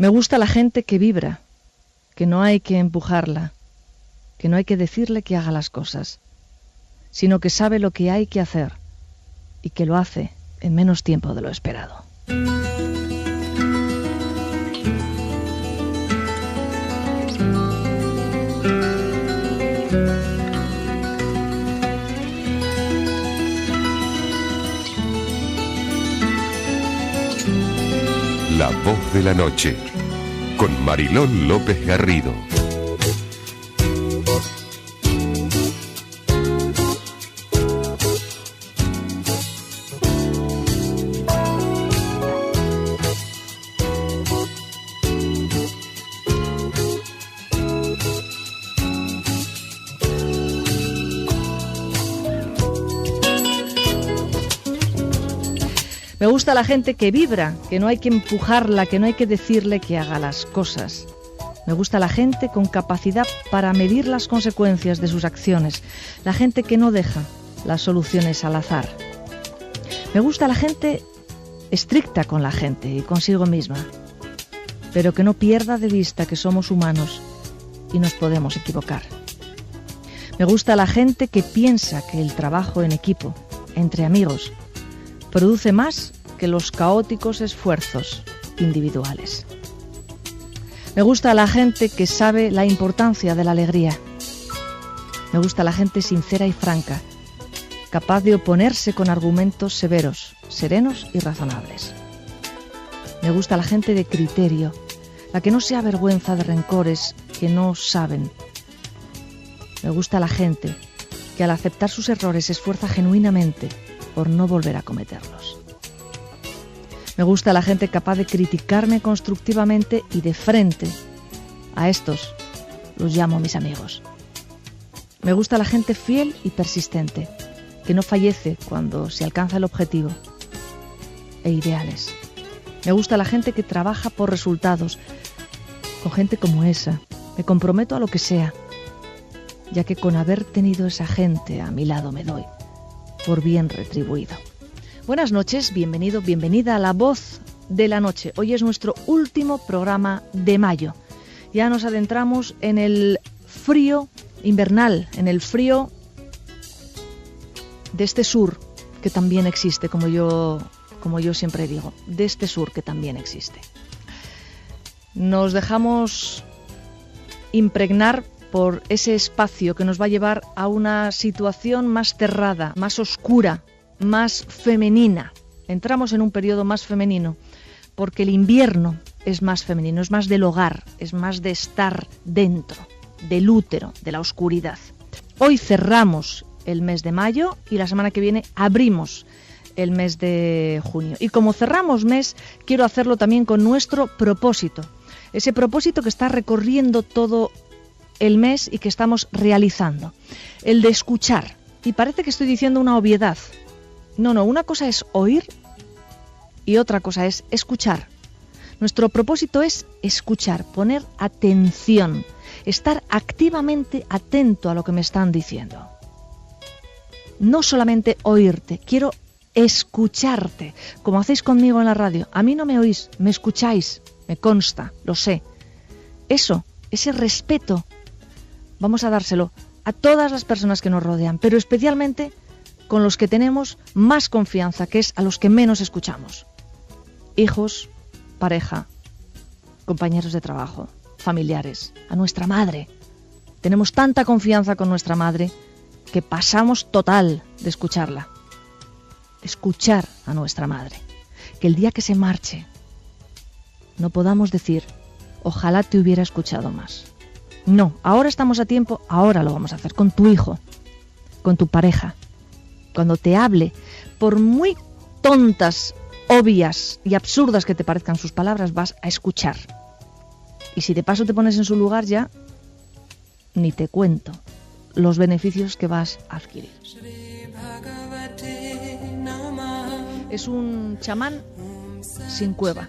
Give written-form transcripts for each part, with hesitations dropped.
Me gusta la gente que vibra, que no hay que empujarla, que no hay que decirle que haga las cosas, sino que sabe lo que hay que hacer y que lo hace en menos tiempo de lo esperado. La voz de la noche, con Mariló López Garrido. Me gusta la gente que vibra, que no hay que empujarla, que no hay que decirle que haga las cosas. Me gusta la gente con capacidad para medir las consecuencias de sus acciones, la gente que no deja las soluciones al azar. Me gusta la gente estricta con la gente y consigo misma, pero que no pierda de vista que somos humanos y nos podemos equivocar. Me gusta la gente que piensa que el trabajo en equipo, entre amigos, produce más que los caóticos esfuerzos individuales. Me gusta la gente que sabe la importancia de la alegría. Me gusta la gente sincera y franca, capaz de oponerse con argumentos severos, serenos y razonables. Me gusta la gente de criterio, la que no se avergüenza de rencores que no saben. Me gusta la gente que al aceptar sus errores se esfuerza genuinamente por no volver a cometerlos. Me gusta la gente capaz de criticarme constructivamente y de frente. A estos los llamo mis amigos. Me gusta la gente fiel y persistente, que no fallece cuando se alcanza el objetivo. E ideales. Me gusta la gente que trabaja por resultados. Con gente como esa, me comprometo a lo que sea, ya que con haber tenido esa gente a mi lado me doy por bien retribuido. Buenas noches, bienvenido, bienvenida a La Voz de la Noche. Hoy es nuestro último programa de mayo. Ya nos adentramos en el frío invernal, en el frío de este sur que también existe, como yo siempre digo, de este sur que también existe. Nos dejamos impregnar por ese espacio que nos va a llevar a una situación más cerrada, más oscura, más femenina. Entramos en un periodo más femenino, porque el invierno es más femenino, es más del hogar, es más de estar dentro, del útero, de la oscuridad. Hoy cerramos el mes de mayo y la semana que viene abrimos el mes de junio. Y como cerramos mes, quiero hacerlo también con nuestro propósito. Ese propósito que está recorriendo todo el mes y que estamos realizando, el de escuchar. Y parece que estoy diciendo una obviedad. No, una cosa es oír y otra cosa es escuchar. Nuestro propósito es escuchar, poner atención, estar activamente atento a lo que me están diciendo. No solamente oírte, quiero escucharte, como hacéis conmigo en la radio. A mí no me oís, me escucháis, me consta, lo sé. Eso, ese respeto, vamos a dárselo a todas las personas que nos rodean, pero especialmente con los que tenemos más confianza, que es a los que menos escuchamos. Hijos, pareja, compañeros de trabajo, familiares, a nuestra madre. Tenemos tanta confianza con nuestra madre que pasamos total de escucharla. Escuchar a nuestra madre. Que el día que se marche no podamos decir, ojalá te hubiera escuchado más. No, ahora estamos a tiempo, ahora lo vamos a hacer con tu hijo, con tu pareja. Cuando te hable, por muy tontas, obvias y absurdas que te parezcan sus palabras, vas a escuchar. Y si de paso te pones en su lugar ya, ni te cuento los beneficios que vas a adquirir. Es un chamán sin cueva,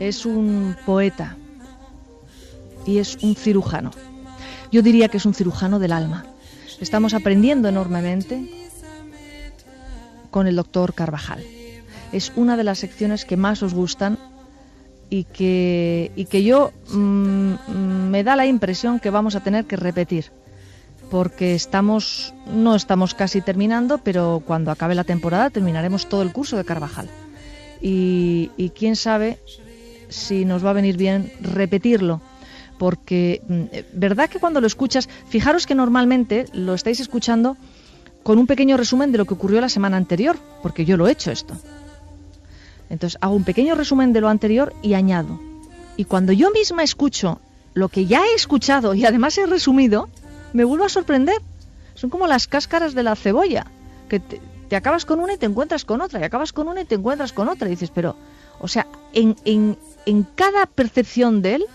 es un poeta y es un cirujano. Yo diría que es un cirujano del alma. Estamos aprendiendo enormemente con el doctor Carvajal. Es una de las secciones que más os gustan y que yo me da la impresión que vamos a tener que repetir, porque no estamos casi terminando, pero cuando acabe la temporada terminaremos todo el curso de Carvajal. Y quién sabe si nos va a venir bien repetirlo, porque verdad que cuando lo escuchas, fijaros que normalmente lo estáis escuchando con un pequeño resumen de lo que ocurrió la semana anterior, porque yo lo he hecho esto. Entonces hago un pequeño resumen de lo anterior y añado. Y cuando yo misma escucho lo que ya he escuchado y además he resumido, me vuelvo a sorprender. Son como las cáscaras de la cebolla, que te acabas con una y te encuentras con otra, y acabas con una y te encuentras con otra. Y dices, pero, o sea, en cada percepción de él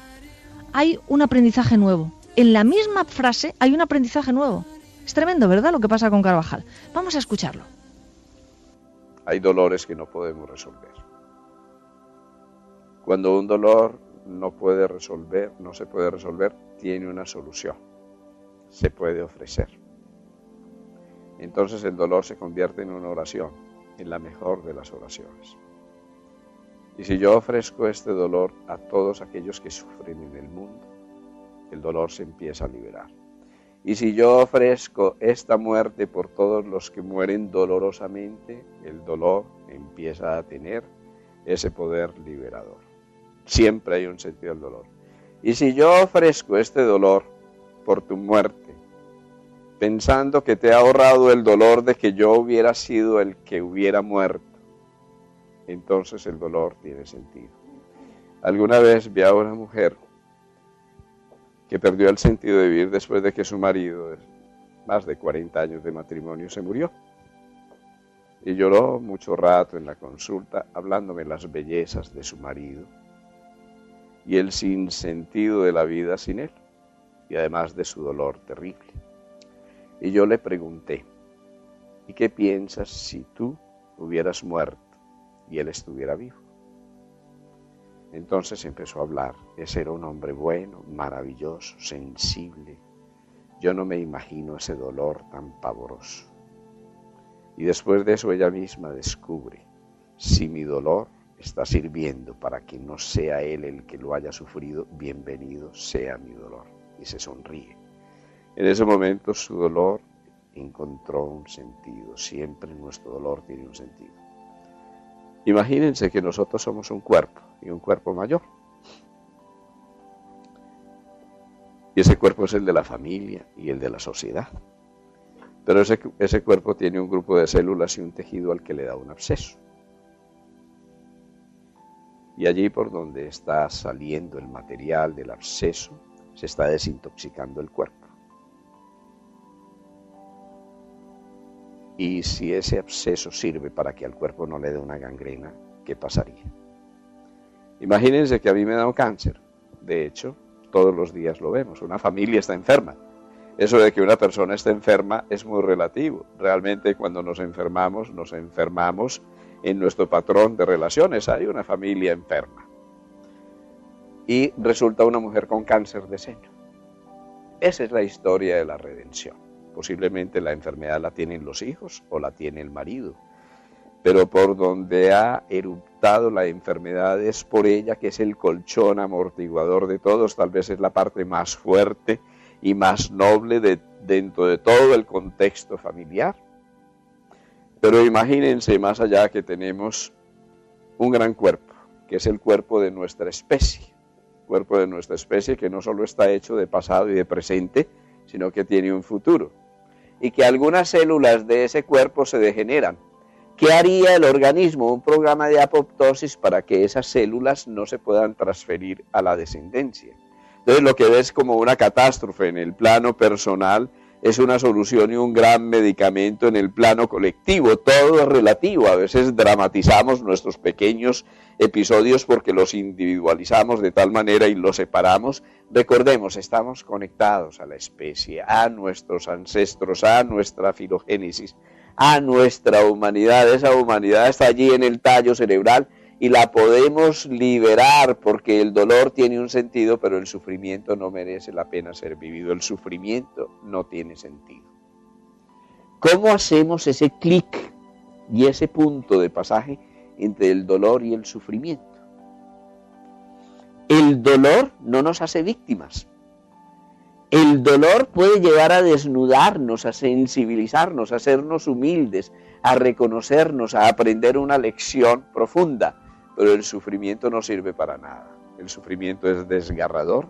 hay un aprendizaje nuevo. En la misma frase hay un aprendizaje nuevo. Es tremendo, ¿verdad?, lo que pasa con Carvajal. Vamos a escucharlo. Hay dolores que no podemos resolver. Cuando un dolor no se puede resolver, tiene una solución. Se puede ofrecer. Entonces el dolor se convierte en una oración, en la mejor de las oraciones. Y si yo ofrezco este dolor a todos aquellos que sufren en el mundo, el dolor se empieza a liberar. Y si yo ofrezco esta muerte por todos los que mueren dolorosamente, el dolor empieza a tener ese poder liberador. Siempre hay un sentido del dolor. Y si yo ofrezco este dolor por tu muerte, pensando que te ha ahorrado el dolor de que yo hubiera sido el que hubiera muerto, entonces el dolor tiene sentido. Alguna vez vi a una mujer que perdió el sentido de vivir después de que su marido, de más de 40 años de matrimonio, se murió. Y lloró mucho rato en la consulta, hablándome las bellezas de su marido y el sinsentido de la vida sin él, y además de su dolor terrible. Y yo le pregunté, ¿y qué piensas si tú hubieras muerto y él estuviera vivo? Entonces empezó a hablar. Ese era un hombre bueno, maravilloso, sensible. Yo no me imagino ese dolor tan pavoroso. Y después de eso ella misma descubre, si mi dolor está sirviendo para que no sea él el que lo haya sufrido, bienvenido sea mi dolor. Y se sonríe. En ese momento su dolor encontró un sentido. Siempre nuestro dolor tiene un sentido. Imagínense que nosotros somos un cuerpo, y un cuerpo mayor. Y ese cuerpo es el de la familia y el de la sociedad. Pero ese cuerpo tiene un grupo de células y un tejido al que le da un absceso. Y allí por donde está saliendo el material del absceso, se está desintoxicando el cuerpo. Y si ese absceso sirve para que al cuerpo no le dé una gangrena, ¿qué pasaría? Imagínense que a mí me da un cáncer. De hecho, todos los días lo vemos. Una familia está enferma. Eso de que una persona esté enferma es muy relativo. Realmente cuando nos enfermamos en nuestro patrón de relaciones. Hay una familia enferma. Y resulta una mujer con cáncer de seno. Esa es la historia de la redención. Posiblemente la enfermedad la tienen los hijos o la tiene el marido. Pero por donde ha eruptado la enfermedad es por ella, que es el colchón amortiguador de todos. Tal vez es la parte más fuerte y más noble dentro de todo el contexto familiar. Pero imagínense más allá que tenemos un gran cuerpo, que es el cuerpo de nuestra especie. Cuerpo de nuestra especie que no solo está hecho de pasado y de presente, sino que tiene un futuro. Y que algunas células de ese cuerpo se degeneran. ¿Qué haría el organismo? Un programa de apoptosis para que esas células no se puedan transferir a la descendencia. Entonces lo que ves como una catástrofe en el plano personal es una solución y un gran medicamento en el plano colectivo. Todo es relativo. A veces dramatizamos nuestros pequeños episodios porque los individualizamos de tal manera y los separamos. Recordemos, estamos conectados a la especie, a nuestros ancestros, a nuestra filogénesis, a nuestra humanidad. Esa humanidad está allí en el tallo cerebral y la podemos liberar porque el dolor tiene un sentido, pero el sufrimiento no merece la pena ser vivido. El sufrimiento no tiene sentido. ¿Cómo hacemos ese clic y ese punto de pasaje entre el dolor y el sufrimiento? El dolor no nos hace víctimas. El dolor puede llevar a desnudarnos, a sensibilizarnos, a hacernos humildes, a reconocernos, a aprender una lección profunda. Pero el sufrimiento no sirve para nada. El sufrimiento es desgarrador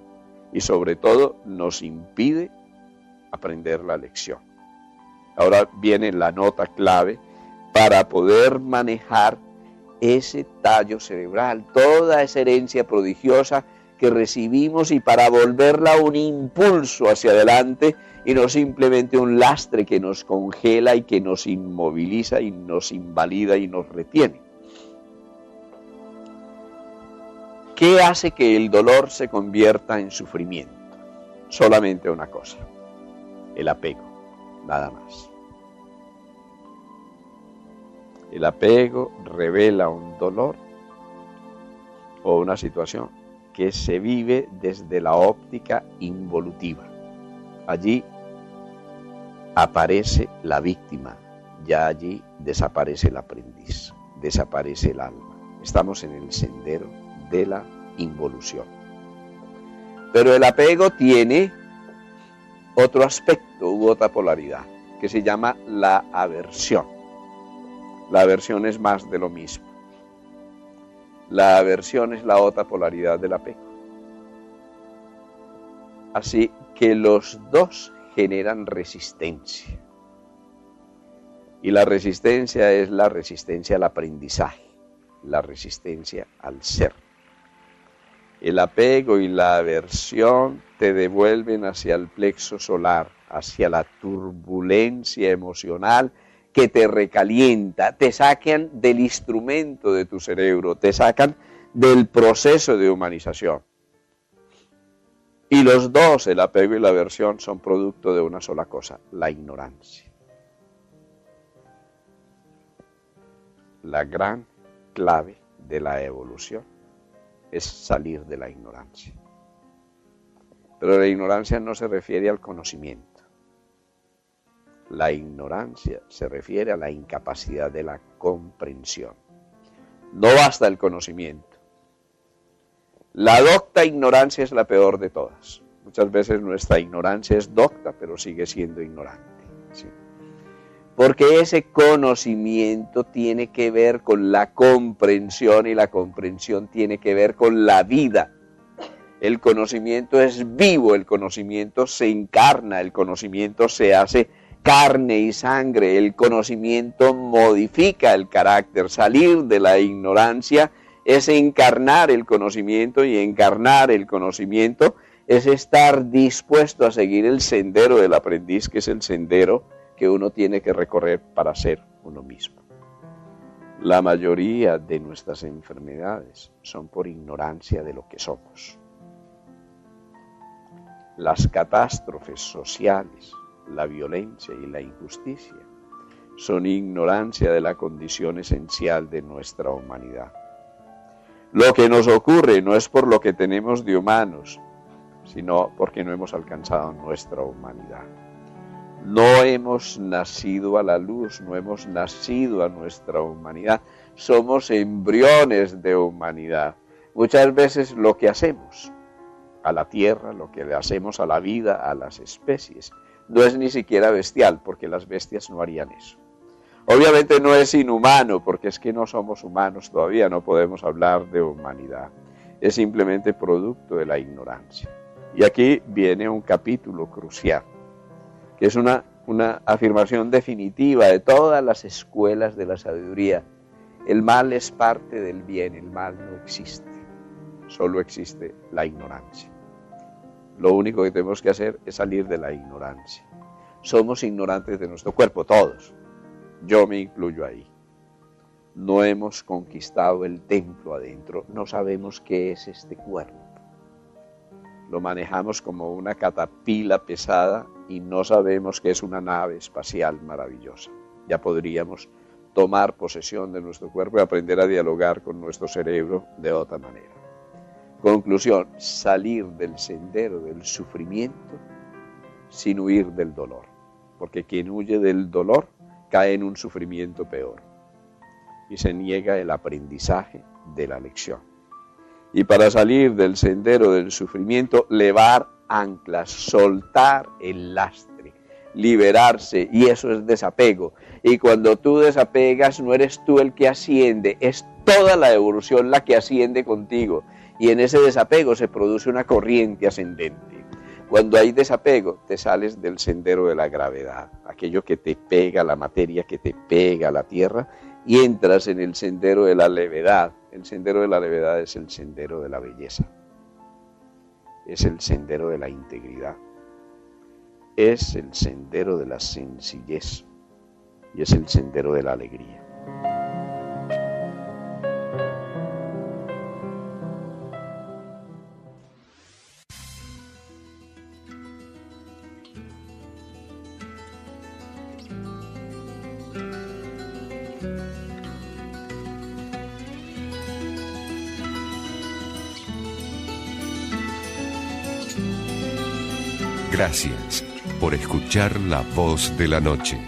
y sobre todo nos impide aprender la lección. Ahora viene la nota clave para poder manejar ese tallo cerebral, toda esa herencia prodigiosa que recibimos y para volverla un impulso hacia adelante y no simplemente un lastre que nos congela y que nos inmoviliza y nos invalida y nos retiene. ¿Qué hace que el dolor se convierta en sufrimiento? Solamente una cosa, el apego, nada más. El apego revela un dolor o una situación que se vive desde la óptica involutiva. Allí aparece la víctima, ya allí desaparece el aprendiz, desaparece el alma. Estamos en el sendero de la involución. Pero el apego tiene otro aspecto u otra polaridad que se llama la aversión. La aversión es más de lo mismo. La aversión es la otra polaridad del apego. Así que los dos generan resistencia. Y la resistencia es la resistencia al aprendizaje, la resistencia al ser. El apego y la aversión te devuelven hacia el plexo solar, hacia la turbulencia emocional que te recalienta, te sacan del instrumento de tu cerebro, te sacan del proceso de humanización. Y los dos, el apego y la aversión, son producto de una sola cosa, la ignorancia. La gran clave de la evolución es salir de la ignorancia. Pero la ignorancia no se refiere al conocimiento. La ignorancia se refiere a la incapacidad de la comprensión. No basta el conocimiento. La docta ignorancia es la peor de todas. Muchas veces nuestra ignorancia es docta, pero sigue siendo ignorante. ¿Sí? Porque ese conocimiento tiene que ver con la comprensión y la comprensión tiene que ver con la vida. El conocimiento es vivo, el conocimiento se encarna, el conocimiento se hace carne y sangre, el conocimiento modifica el carácter. Salir de la ignorancia es encarnar el conocimiento y encarnar el conocimiento es estar dispuesto a seguir el sendero del aprendiz, que es el sendero que uno tiene que recorrer para ser uno mismo. La mayoría de nuestras enfermedades son por ignorancia de lo que somos. Las catástrofes sociales, la violencia y la injusticia son ignorancia de la condición esencial de nuestra humanidad. Lo que nos ocurre no es por lo que tenemos de humanos, sino porque no hemos alcanzado nuestra humanidad. No hemos nacido a la luz, no hemos nacido a nuestra humanidad. Somos embriones de humanidad. Muchas veces lo que hacemos a la tierra, lo que le hacemos a la vida, a las especies, no es ni siquiera bestial, porque las bestias no harían eso. Obviamente no es inhumano, porque es que no somos humanos todavía, no podemos hablar de humanidad. Es simplemente producto de la ignorancia. Y aquí viene un capítulo crucial, que es una afirmación definitiva de todas las escuelas de la sabiduría. El mal es parte del bien, el mal no existe, solo existe la ignorancia. Lo único que tenemos que hacer es salir de la ignorancia. Somos ignorantes de nuestro cuerpo, todos. Yo me incluyo ahí. No hemos conquistado el templo adentro, no sabemos qué es este cuerpo. Lo manejamos como una catapila pesada y no sabemos que es una nave espacial maravillosa. Ya podríamos tomar posesión de nuestro cuerpo y aprender a dialogar con nuestro cerebro de otra manera. Conclusión, salir del sendero del sufrimiento sin huir del dolor. Porque quien huye del dolor cae en un sufrimiento peor y se niega el aprendizaje de la lección. Y para salir del sendero del sufrimiento, levar anclas, soltar el lastre, liberarse, y eso es desapego. Y cuando tú desapegas, no eres tú el que asciende, es toda la evolución la que asciende contigo. Y en ese desapego se produce una corriente ascendente. Cuando hay desapego, te sales del sendero de la gravedad, aquello que te pega la materia, que te pega la tierra, y entras en el sendero de la levedad. El sendero de la levedad es el sendero de la belleza, es el sendero de la integridad, es el sendero de la sencillez y es el sendero de la alegría. Gracias por escuchar La Voz de la Noche.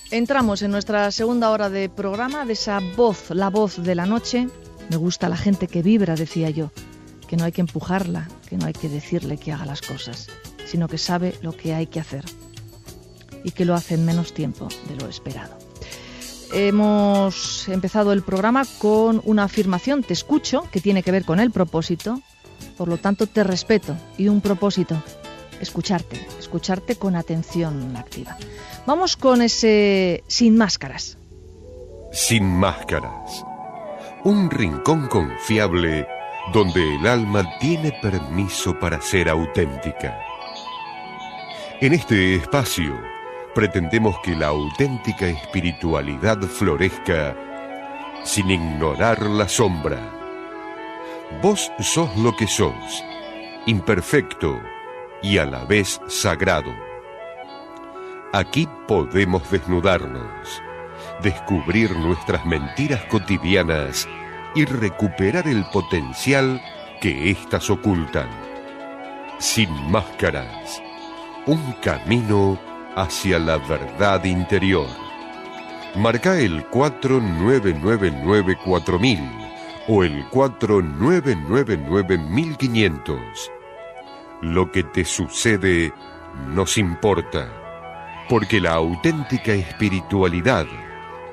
Entramos en nuestra segunda hora de programa, de esa voz, la voz de la noche. Me gusta la gente que vibra, decía yo, que no hay que empujarla, que no hay que decirle que haga las cosas, sino que sabe lo que hay que hacer y que lo hace en menos tiempo de lo esperado. Hemos empezado el programa con una afirmación, te escucho, que tiene que ver con el propósito, por lo tanto te respeto, y un propósito, escucharte con atención activa. Vamos con ese Sin Máscaras. Sin Máscaras. Un rincón confiable donde el alma tiene permiso para ser auténtica. En este espacio pretendemos que la auténtica espiritualidad florezca sin ignorar la sombra. Vos sos lo que sos, imperfecto y a la vez sagrado. Aquí podemos desnudarnos, descubrir nuestras mentiras cotidianas y recuperar el potencial que éstas ocultan. Sin Máscaras, un camino hacia la verdad interior. Marca el 4999-4000 o el 4999-1500. Lo que te sucede nos importa, porque la auténtica espiritualidad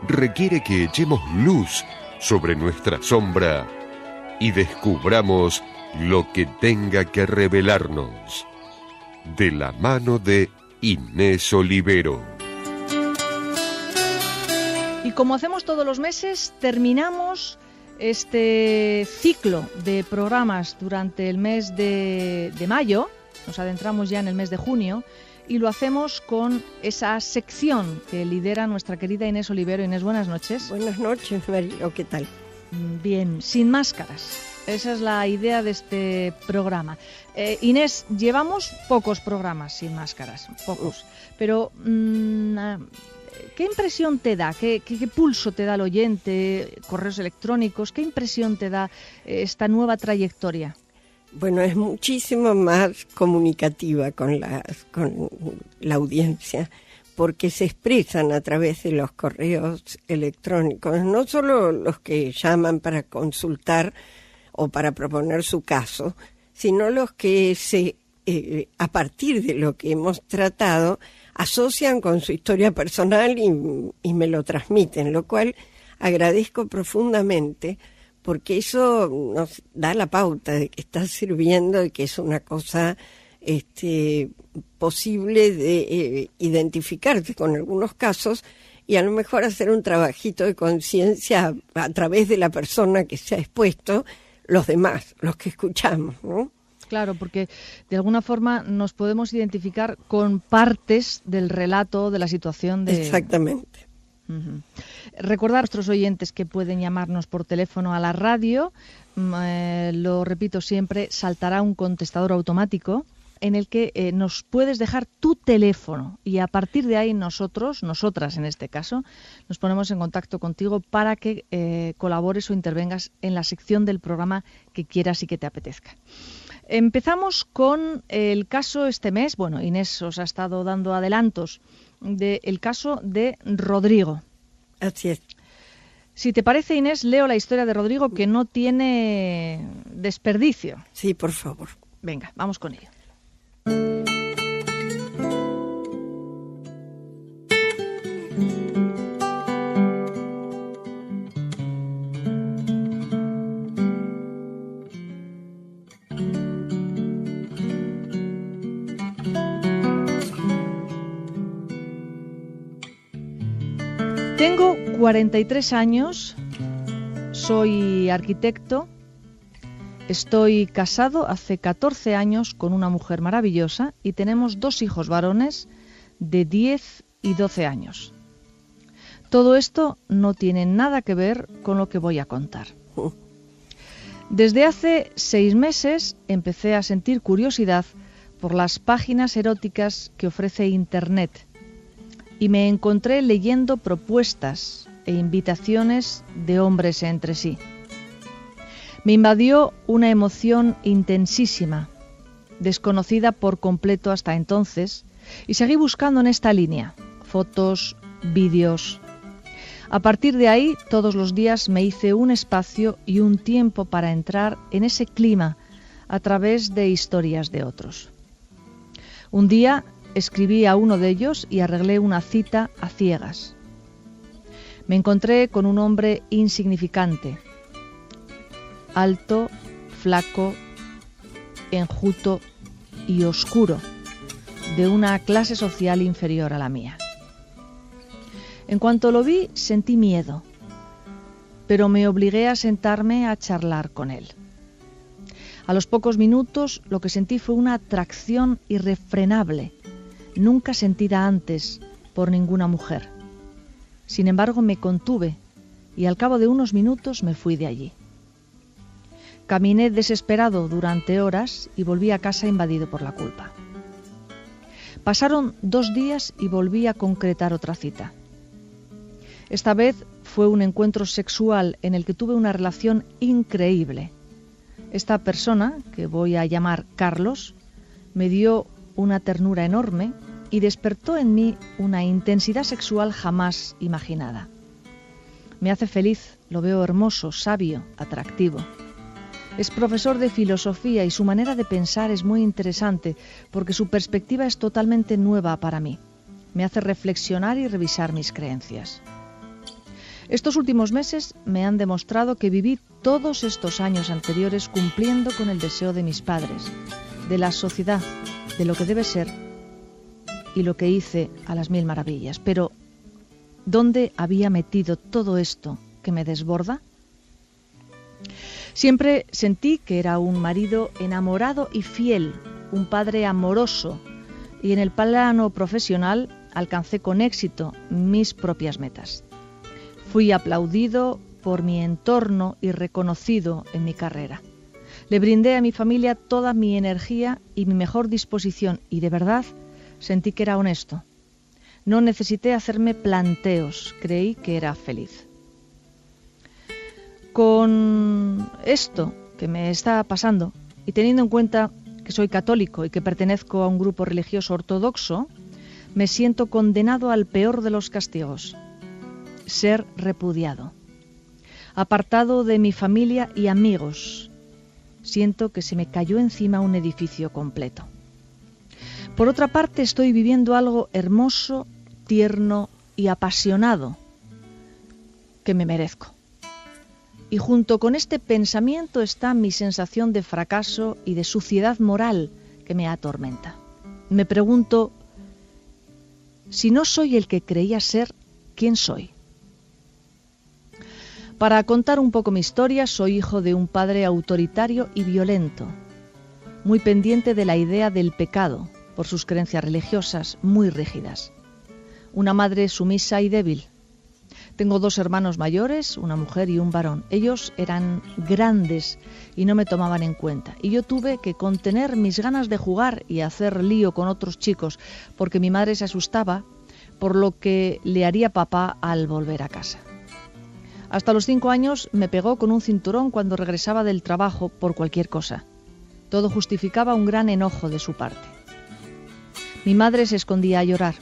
requiere que echemos luz sobre nuestra sombra y descubramos lo que tenga que revelarnos. De la mano de Inés Olivero. Y como hacemos todos los meses, terminamos este ciclo de programas durante el mes de mayo, nos adentramos ya en el mes de junio, y lo hacemos con esa sección que lidera nuestra querida Inés Olivero. Inés, buenas noches. Buenas noches, Marilo, ¿qué tal? Bien, Sin Máscaras. Esa es la idea de este programa. Inés, llevamos pocos programas Sin Máscaras, pocos, pero ¿qué impresión te da? ¿Qué pulso te da el oyente? Correos electrónicos, ¿qué impresión te da esta nueva trayectoria? Bueno, es muchísimo más comunicativa con la audiencia, porque se expresan a través de los correos electrónicos, no solo los que llaman para consultar o para proponer su caso, sino los que a partir de lo que hemos tratado, asocian con su historia personal y me lo transmiten, lo cual agradezco profundamente, porque eso nos da la pauta de que está sirviendo y que es una cosa posible de identificarse con algunos casos y a lo mejor hacer un trabajito de conciencia a través de la persona que se ha expuesto, los demás, los que escuchamos, ¿no? Claro, porque de alguna forma nos podemos identificar con partes del relato, de la situación de... Exactamente. Uh-huh. Recordar a nuestros oyentes que pueden llamarnos por teléfono a la radio, lo repito siempre, saltará un contestador automático en el que nos puedes dejar tu teléfono y a partir de ahí nosotras en este caso, nos ponemos en contacto contigo para que colabores o intervengas en la sección del programa que quieras y que te apetezca. Empezamos con el caso este mes. Bueno, Inés os ha estado dando adelantos del caso de Rodrigo. Así es. Si te parece, Inés, leo la historia de Rodrigo, que no tiene desperdicio. Sí, por favor. Venga, vamos con ello. Tengo 43 años, soy arquitecto, estoy casado hace 14 años con una mujer maravillosa y tenemos 2 hijos varones de 10 y 12 años. Todo esto no tiene nada que ver con lo que voy a contar. Desde hace 6 meses empecé a sentir curiosidad por las páginas eróticas que ofrece Internet. Y me encontré leyendo propuestas e invitaciones de hombres entre sí. Me invadió una emoción intensísima, desconocida por completo hasta entonces, y seguí buscando en esta línea, fotos, vídeos. A partir de ahí, todos los días me hice un espacio y un tiempo para entrar en ese clima a través de historias de otros. Un día escribí a uno de ellos y arreglé una cita a ciegas. Me encontré con un hombre insignificante, alto, flaco, enjuto y oscuro, de una clase social inferior a la mía. En cuanto lo vi, sentí miedo, pero me obligué a sentarme a charlar con él. A los pocos minutos, lo que sentí fue una atracción irrefrenable, nunca sentida antes por ninguna mujer. Sin embargo, me contuve y al cabo de unos minutos me fui de allí. Caminé desesperado durante horas y volví a casa invadido por la culpa. Pasaron 2 días y volví a concretar otra cita. Esta vez fue un encuentro sexual en el que tuve una relación increíble. Esta persona, que voy a llamar Carlos, me dio una ternura enorme y despertó en mí una intensidad sexual jamás imaginada. Me hace feliz, lo veo hermoso, sabio, atractivo. Es profesor de filosofía y su manera de pensar es muy interesante porque su perspectiva es totalmente nueva para mí. Me hace reflexionar y revisar mis creencias. Estos últimos meses me han demostrado que viví todos estos años anteriores cumpliendo con el deseo de mis padres, de la sociedad, de lo que debe ser y lo que hice a las 1000 maravillas. Pero, ¿dónde había metido todo esto que me desborda? Siempre sentí que era un marido enamorado y fiel, un padre amoroso, y en el plano profesional alcancé con éxito mis propias metas. Fui aplaudido por mi entorno y reconocido en mi carrera. Le brindé a mi familia toda mi energía y mi mejor disposición y de verdad sentí que era honesto. No necesité hacerme planteos, creí que era feliz. Con esto que me está pasando y teniendo en cuenta que soy católico y que pertenezco a un grupo religioso ortodoxo, me siento condenado al peor de los castigos, ser repudiado, apartado de mi familia y amigos. Siento que se me cayó encima un edificio completo. Por otra parte, estoy viviendo algo hermoso, tierno y apasionado que me merezco. Y junto con este pensamiento está mi sensación de fracaso y de suciedad moral que me atormenta. Me pregunto, si no soy el que creía ser, ¿quién soy? Para contar un poco mi historia, soy hijo de un padre autoritario y violento, muy pendiente de la idea del pecado, por sus creencias religiosas muy rígidas. Una madre sumisa y débil. Tengo 2 hermanos mayores, una mujer y un varón. Ellos eran grandes y no me tomaban en cuenta. Y yo tuve que contener mis ganas de jugar y hacer lío con otros chicos, porque mi madre se asustaba por lo que le haría papá al volver a casa. Hasta los 5 años me pegó con un cinturón cuando regresaba del trabajo por cualquier cosa. Todo justificaba un gran enojo de su parte. Mi madre se escondía a llorar.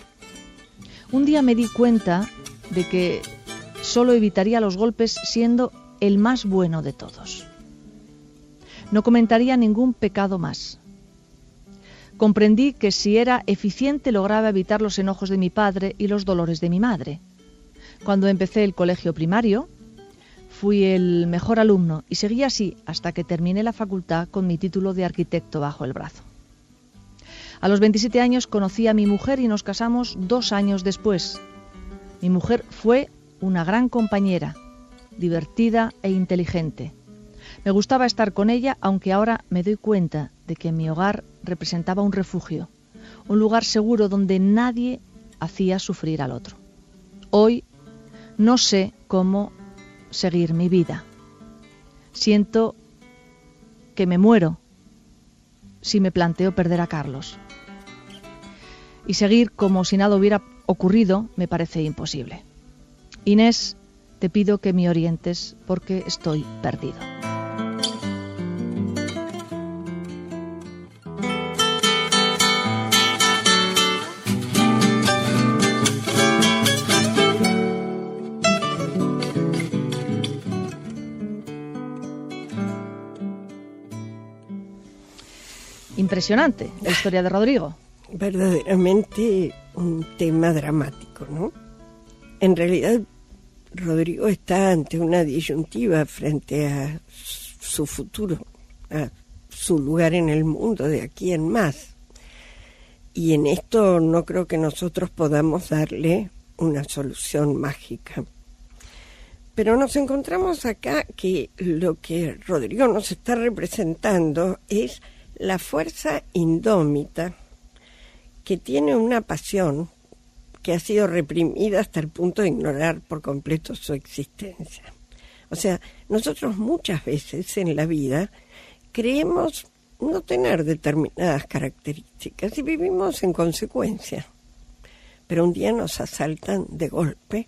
Un día me di cuenta de que solo evitaría los golpes siendo el más bueno de todos. No comentaría ningún pecado más. Comprendí que si era eficiente lograba evitar los enojos de mi padre y los dolores de mi madre. Cuando empecé el colegio primario, fui el mejor alumno y seguí así hasta que terminé la facultad con mi título de arquitecto bajo el brazo. A los 27 años conocí a mi mujer y nos casamos 2 años después. Mi mujer fue una gran compañera, divertida e inteligente. Me gustaba estar con ella, aunque ahora me doy cuenta de que mi hogar representaba un refugio, un lugar seguro donde nadie hacía sufrir al otro. Hoy no sé cómo seguir mi vida. Siento que me muero si me planteo perder a Carlos. Y seguir como si nada hubiera ocurrido me parece imposible. Inés, te pido que me orientes porque estoy perdido. Impresionante la historia de Rodrigo. Verdaderamente un tema dramático, ¿no? En realidad, Rodrigo está ante una disyuntiva frente a su futuro, a su lugar en el mundo de aquí en más. Y en esto no creo que nosotros podamos darle una solución mágica. Pero nos encontramos acá que lo que Rodrigo nos está representando es la fuerza indómita que tiene una pasión que ha sido reprimida hasta el punto de ignorar por completo su existencia. O sea, nosotros muchas veces en la vida creemos no tener determinadas características y vivimos en consecuencia. Pero un día nos asaltan de golpe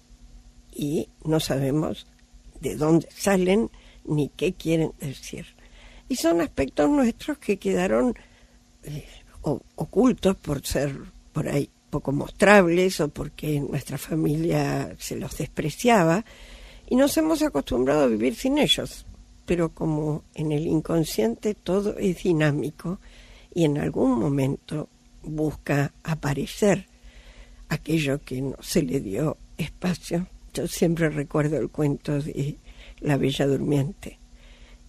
y no sabemos de dónde salen ni qué quieren decir. Y son aspectos nuestros que quedaron ocultos por ser por ahí poco mostrables o porque en nuestra familia se los despreciaba y nos hemos acostumbrado a vivir sin ellos. Pero como en el inconsciente todo es dinámico y en algún momento busca aparecer aquello que no se le dio espacio. Yo siempre recuerdo el cuento de La Bella Durmiente,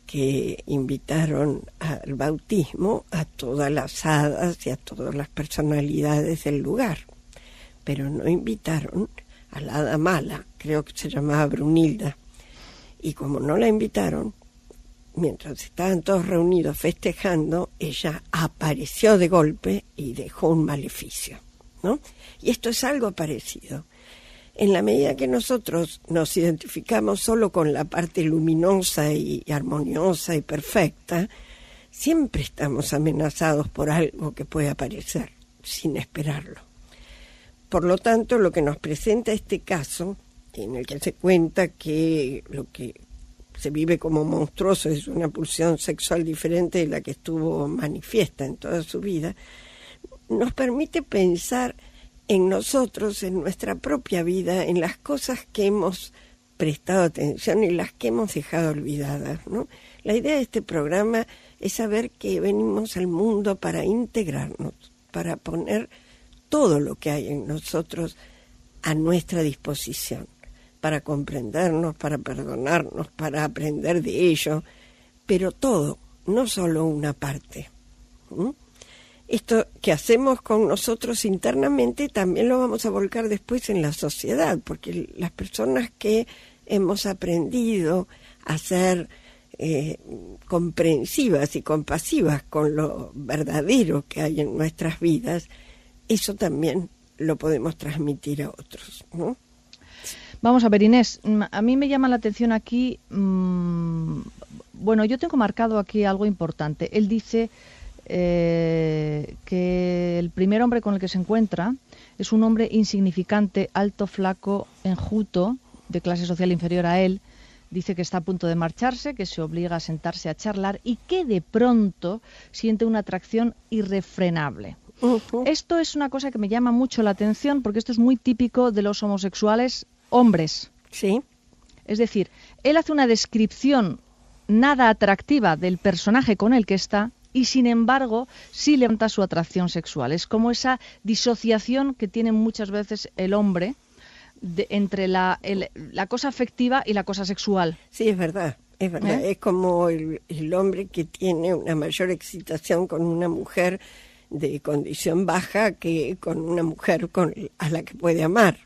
que invitaron al bautismo a todas las hadas y a todas las personalidades del lugar, pero no invitaron a la hada mala, creo que se llamaba Brunilda, y como no la invitaron, mientras estaban todos reunidos festejando, ella apareció de golpe y dejó un maleficio, ¿no? Y esto es algo parecido. En la medida que nosotros nos identificamos solo con la parte luminosa y armoniosa y perfecta, siempre estamos amenazados por algo que puede aparecer sin esperarlo. Por lo tanto, lo que nos presenta este caso, en el que se cuenta que lo que se vive como monstruoso es una pulsión sexual diferente de la que estuvo manifiesta en toda su vida, nos permite pensar en nosotros, en nuestra propia vida, en las cosas que hemos prestado atención y las que hemos dejado olvidadas, ¿no? La idea de este programa es saber que venimos al mundo para integrarnos, para poner todo lo que hay en nosotros a nuestra disposición, para comprendernos, para perdonarnos, para aprender de ello, pero todo, no solo una parte. Esto que hacemos con nosotros internamente también lo vamos a volcar después en la sociedad, porque las personas que hemos aprendido a ser comprensivas y compasivas con lo verdadero que hay en nuestras vidas, eso también lo podemos transmitir a otros, ¿no? Vamos a ver, Inés, a mí me llama la atención aquí, bueno, yo tengo marcado aquí algo importante. Él dice que el primer hombre con el que se encuentra es un hombre insignificante, alto, flaco, enjuto, de clase social inferior a él. Dice que está a punto de marcharse, que se obliga a sentarse a charlar y que de pronto siente una atracción irrefrenable. Esto es una cosa que me llama mucho la atención porque esto es muy típico de los homosexuales hombres. Sí. Es decir, él hace una descripción nada atractiva del personaje con el que está y, sin embargo, sí levanta su atracción sexual. Es como esa disociación que tiene muchas veces el hombre entre la cosa afectiva y la cosa sexual. Sí, es verdad. Es como el hombre que tiene una mayor excitación con una mujer de condición baja que con una mujer a la que puede amar.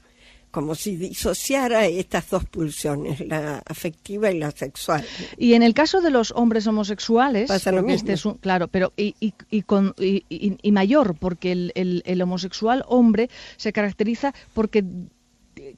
Como si disociara estas dos pulsiones, la afectiva y la sexual. Y en el caso de los hombres homosexuales, pasa lo mismo. Claro, pero y mayor, porque el homosexual hombre se caracteriza porque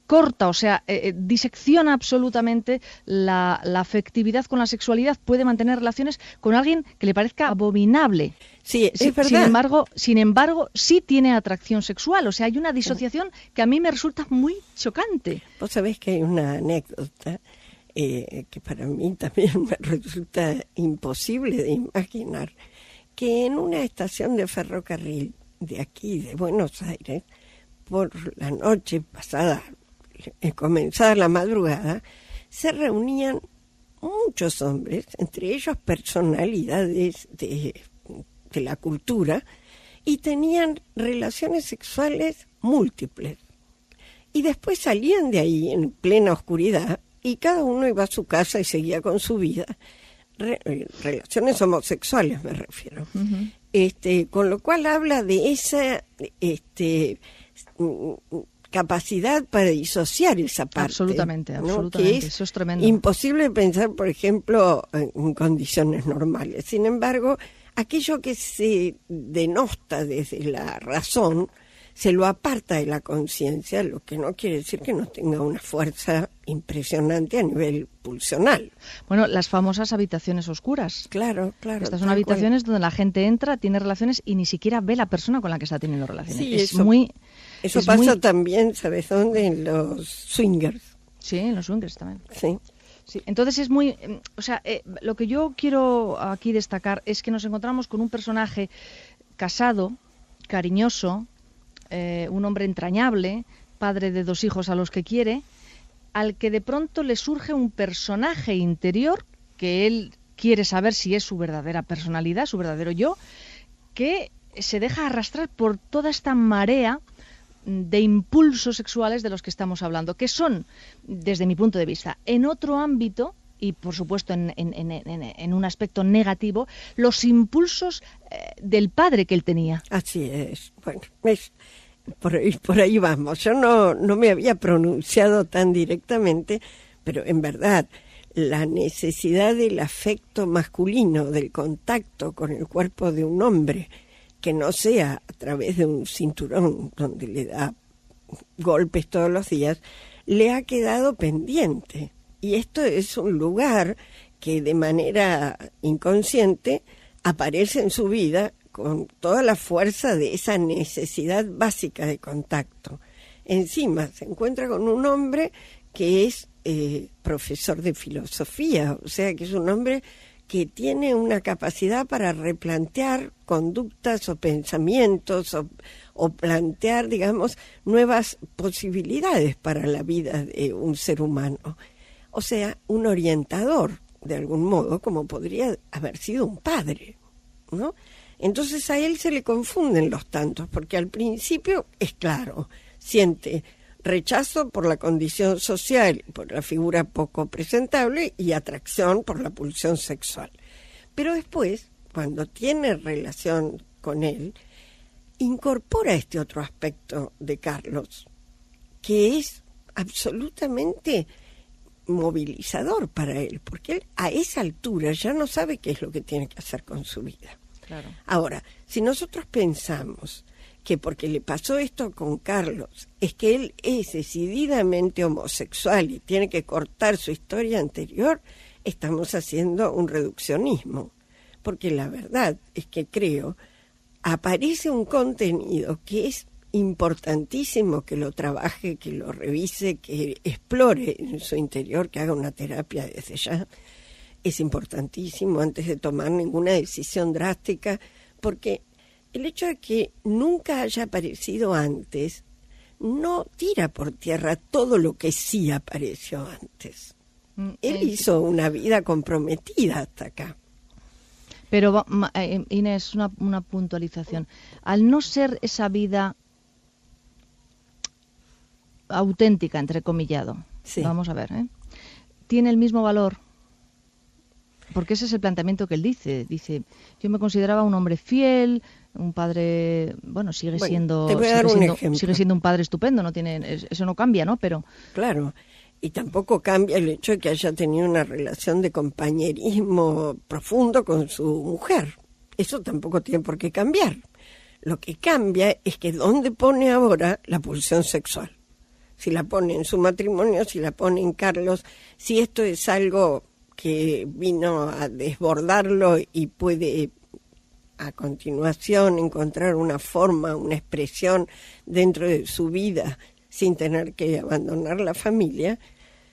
corta, o sea, disecciona absolutamente la afectividad con la sexualidad, puede mantener relaciones con alguien que le parezca abominable. Sí, es verdad. Sin embargo, sí tiene atracción sexual, o sea, hay una disociación que a mí me resulta muy chocante. Vos sabés que hay una anécdota que para mí también me resulta imposible de imaginar, que en una estación de ferrocarril de aquí, de Buenos Aires, por la noche pasada, comenzada la madrugada, se reunían muchos hombres, entre ellos personalidades de la cultura, y tenían relaciones sexuales múltiples. Y después salían de ahí en plena oscuridad y cada uno iba a su casa y seguía con su vida. Relaciones homosexuales me refiero. Uh-huh. Con lo cual habla de esa capacidad para disociar esa parte. Absolutamente, ¿no? absolutamente. Que eso es tremendo. Imposible pensar, por ejemplo, en condiciones normales. Sin embargo, aquello que se denosta desde la razón se lo aparta de la conciencia, lo que no quiere decir que no tenga una fuerza impresionante a nivel pulsional. Bueno, las famosas habitaciones oscuras. Claro, claro. Estas son habitaciones donde la gente entra, tiene relaciones y ni siquiera ve la persona con la que está teniendo relaciones. Sí, Eso pasa también, ¿sabes dónde? En los swingers. Sí, en los swingers también. Sí. Sí, entonces es muy... lo que yo quiero aquí destacar es que nos encontramos con un personaje casado, cariñoso, un hombre entrañable, padre de 2 hijos a los que quiere, al que de pronto le surge un personaje interior que él quiere saber si es su verdadera personalidad, su verdadero yo, que se deja arrastrar por toda esta marea de impulsos sexuales de los que estamos hablando, que son, desde mi punto de vista, en otro ámbito y por supuesto en un aspecto negativo, los impulsos del padre que él tenía. Así es. Bueno, por ahí vamos. Yo no me había pronunciado tan directamente, pero en verdad la necesidad del afecto masculino, del contacto con el cuerpo de un hombre, que no sea a través de un cinturón donde le da golpes todos los días, le ha quedado pendiente. Y esto es un lugar que de manera inconsciente aparece en su vida con toda la fuerza de esa necesidad básica de contacto. Encima se encuentra con un hombre que es profesor de filosofía, o sea que es un hombre que tiene una capacidad para replantear conductas o pensamientos o plantear, digamos, nuevas posibilidades para la vida de un ser humano. O sea, un orientador, de algún modo, como podría haber sido un padre, ¿no? Entonces a él se le confunden los tantos, porque al principio, es claro, siente rechazo por la condición social, por la figura poco presentable y atracción por la pulsión sexual. Pero después, cuando tiene relación con él, incorpora este otro aspecto de Carlos, que es absolutamente movilizador para él, porque él a esa altura ya no sabe qué es lo que tiene que hacer con su vida. Claro. Ahora, si nosotros pensamos que porque le pasó esto con Carlos, es que él es decididamente homosexual y tiene que cortar su historia anterior, estamos haciendo un reduccionismo. Porque la verdad es que creo, aparece un contenido que es importantísimo que lo trabaje, que lo revise, que explore en su interior, que haga una terapia desde ya. Es importantísimo antes de tomar ninguna decisión drástica, porque el hecho de que nunca haya aparecido antes no tira por tierra todo lo que sí apareció antes. Él hizo una vida comprometida hasta acá. Pero, Inés, una puntualización. Al no ser esa vida auténtica, entrecomillado, sí. Vamos a ver, ¿tiene el mismo valor? Porque ese es el planteamiento que él dice. Dice, yo me consideraba un hombre fiel, un padre, bueno, sigue siendo un padre estupendo, eso no cambia, ¿no? Pero claro. Y tampoco cambia el hecho de que haya tenido una relación de compañerismo profundo con su mujer. Eso tampoco tiene por qué cambiar. Lo que cambia es que dónde pone ahora la pulsión sexual. Si la pone en su matrimonio, si la pone en Carlos, si esto es algo que vino a desbordarlo y puede a continuación encontrar una forma, una expresión dentro de su vida sin tener que abandonar la familia,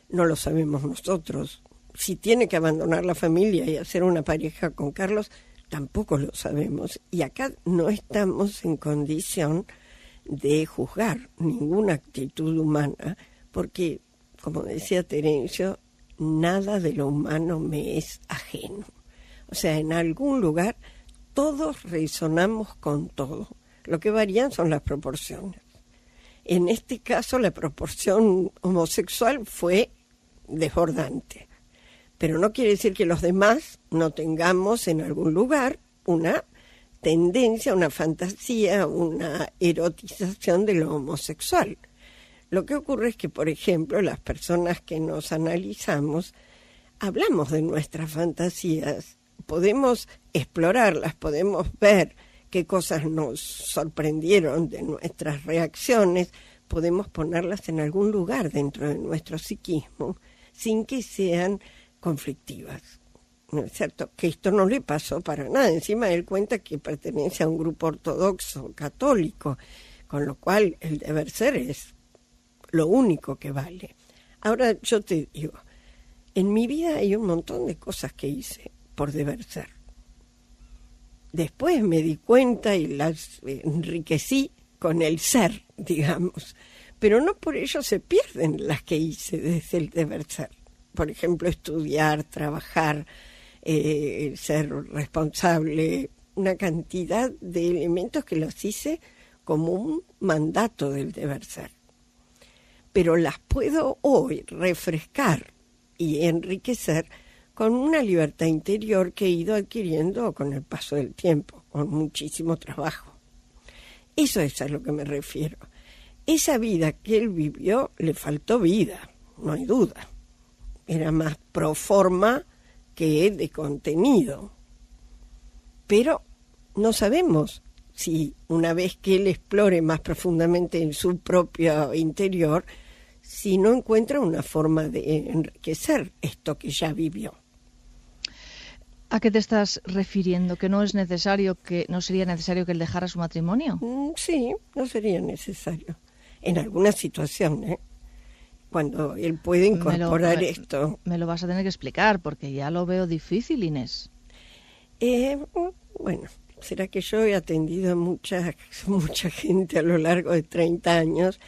no lo sabemos nosotros. Si tiene que abandonar la familia y hacer una pareja con Carlos, tampoco lo sabemos. Y acá no estamos en condición de juzgar ninguna actitud humana, porque, como decía Terencio, nada de lo humano me es ajeno. O sea, en algún lugar todos resonamos con todo. Lo que varían son las proporciones. En este caso, la proporción homosexual fue desbordante. Pero no quiere decir que los demás no tengamos en algún lugar una tendencia, una fantasía, una erotización de lo homosexual. Lo que ocurre es que, por ejemplo, las personas que nos analizamos, hablamos de nuestras fantasías, podemos explorarlas, podemos ver qué cosas nos sorprendieron de nuestras reacciones, podemos ponerlas en algún lugar dentro de nuestro psiquismo sin que sean conflictivas. ¿No es cierto? Que esto no le pasó para nada. Encima él cuenta que pertenece a un grupo ortodoxo católico, con lo cual el deber ser es lo único que vale. Ahora yo te digo, en mi vida hay un montón de cosas que hice por deber ser. Después me di cuenta y las enriquecí con el ser, digamos. Pero no por ello se pierden las que hice desde el deber ser. Por ejemplo, estudiar, trabajar, ser responsable, una cantidad de elementos que los hice como un mandato del deber ser. Pero las puedo hoy refrescar y enriquecer con una libertad interior que he ido adquiriendo con el paso del tiempo, con muchísimo trabajo. Eso es a lo que me refiero. Esa vida que él vivió le faltó vida, no hay duda. Era más pro forma que de contenido. Pero no sabemos si una vez que él explore más profundamente en su propio interior, si no encuentra una forma de enriquecer esto que ya vivió. ¿A qué te estás refiriendo? ¿Que no sería necesario que él dejara su matrimonio? Sí, no sería necesario. En alguna situación, cuando él puede incorporar esto. Me lo vas a tener que explicar, porque ya lo veo difícil, Inés. Bueno, será que yo he atendido a mucha gente a lo largo de 30 años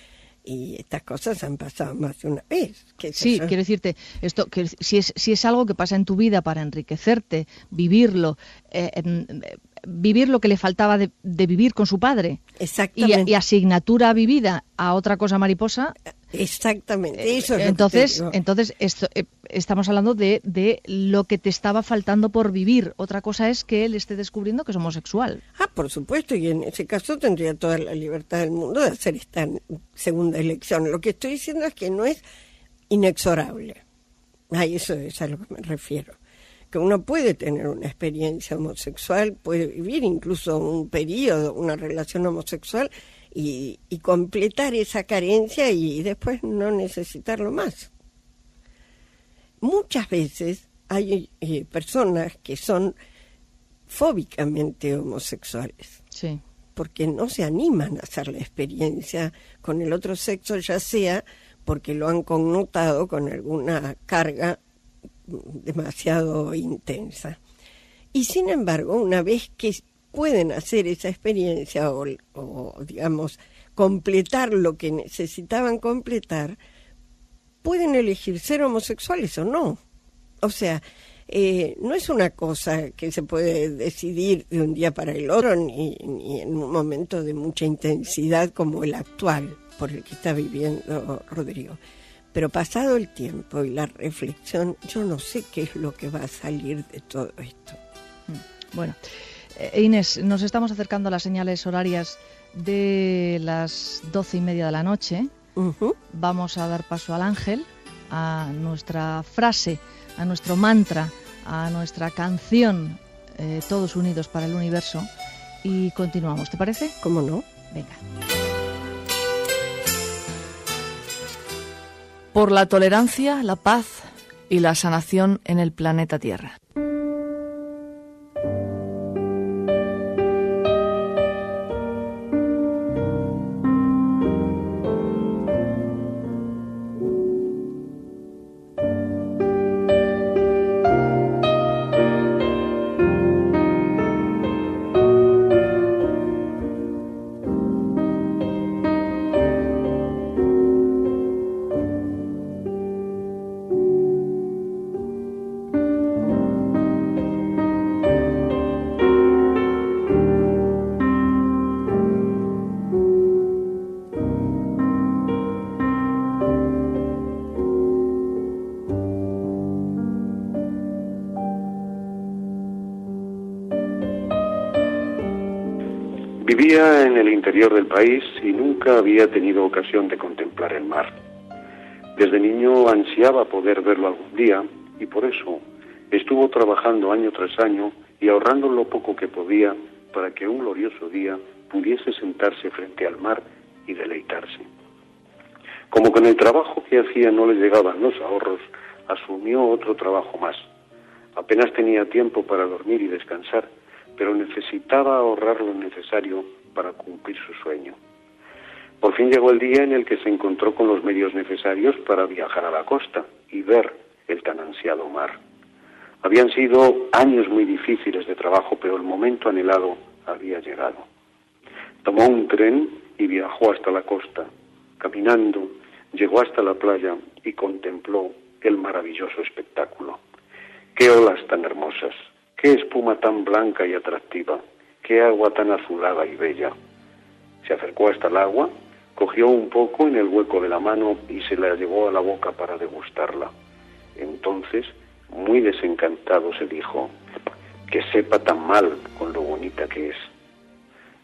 y estas cosas han pasado más de una vez. Sí, quiero decirte, esto que si es algo que pasa en tu vida para enriquecerte, vivirlo, vivir lo que le faltaba de vivir con su padre. Exactamente. Y asignatura vivida a otra cosa mariposa. Exactamente. Eso es entonces estamos hablando de lo que te estaba faltando por vivir. Otra cosa es que él esté descubriendo que es homosexual. Por supuesto, y en ese caso tendría toda la libertad del mundo de hacer esta segunda elección. Lo que estoy diciendo es que no es inexorable. Eso es a lo que me refiero. que uno puede tener una experiencia homosexual, puede vivir incluso un periodo, una relación homosexual y completar esa carencia y después no necesitarlo más. Muchas veces hay personas que son fóbicamente homosexuales. Sí. Porque no se animan a hacer la experiencia con el otro sexo, ya sea porque lo han connotado con alguna carga demasiado intensa. Y sin embargo, una vez que pueden hacer esa experiencia o digamos, completar lo que necesitaban completar, pueden elegir ser homosexuales o no. O sea, no es una cosa que se puede decidir de un día para el otro, ni en un momento de mucha intensidad como el actual, por el que está viviendo Rodrigo. Pero pasado el tiempo y la reflexión, yo no sé qué es lo que va a salir de todo esto. Bueno, Inés, nos estamos acercando a las señales horarias de las 12:30 de la noche. Uh-huh. Vamos a dar paso al ángel, a nuestra frase, a nuestro mantra, a nuestra canción, Todos unidos para el universo, y continuamos, ¿te parece? ¿Cómo no? Venga. Por la tolerancia, la paz y la sanación en el planeta Tierra. Vivía en el interior del país y nunca había tenido ocasión de contemplar el mar. Desde niño ansiaba poder verlo algún día y por eso estuvo trabajando año tras año y ahorrando lo poco que podía para que un glorioso día pudiese sentarse frente al mar y deleitarse. Como con el trabajo que hacía no le llegaban los ahorros, asumió otro trabajo más. Apenas tenía tiempo para dormir y descansar, pero necesitaba ahorrar lo necesario para cumplir su sueño. Por fin llegó el día en el que se encontró con los medios necesarios para viajar a la costa y ver el tan ansiado mar. Habían sido años muy difíciles de trabajo, pero el momento anhelado había llegado. Tomó un tren y viajó hasta la costa. Caminando, llegó hasta la playa y contempló el maravilloso espectáculo. ¡Qué olas tan hermosas! ¡Qué espuma tan blanca y atractiva! ¡Qué agua tan azulada y bella! Se acercó hasta el agua, cogió un poco en el hueco de la mano y se la llevó a la boca para degustarla. Entonces, muy desencantado, se dijo: «Que sepa tan mal con lo bonita que es».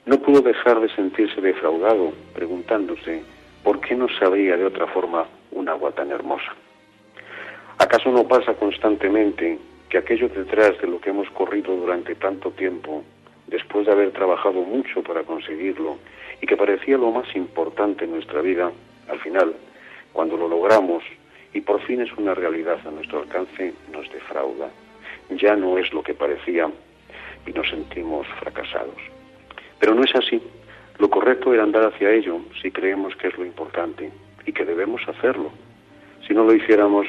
No pudo dejar de sentirse defraudado, preguntándose por qué no sabría de otra forma un agua tan hermosa. ¿Acaso no pasa constantemente que aquello detrás de lo que hemos corrido durante tanto tiempo, después de haber trabajado mucho para conseguirlo, y que parecía lo más importante en nuestra vida, al final, cuando lo logramos y por fin es una realidad a nuestro alcance, nos defrauda? Ya no es lo que parecía y nos sentimos fracasados. Pero no es así. Lo correcto era andar hacia ello si creemos que es lo importante y que debemos hacerlo. Si no lo hiciéramos,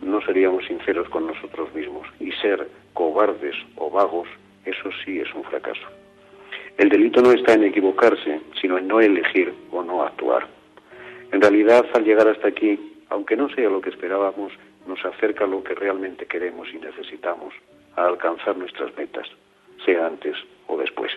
no seríamos sinceros con nosotros mismos, y ser cobardes o vagos, eso sí es un fracaso. El delito no está en equivocarse, sino en no elegir o no actuar. En realidad, al llegar hasta aquí, aunque no sea lo que esperábamos, nos acerca a lo que realmente queremos y necesitamos, a alcanzar nuestras metas, sea antes o después.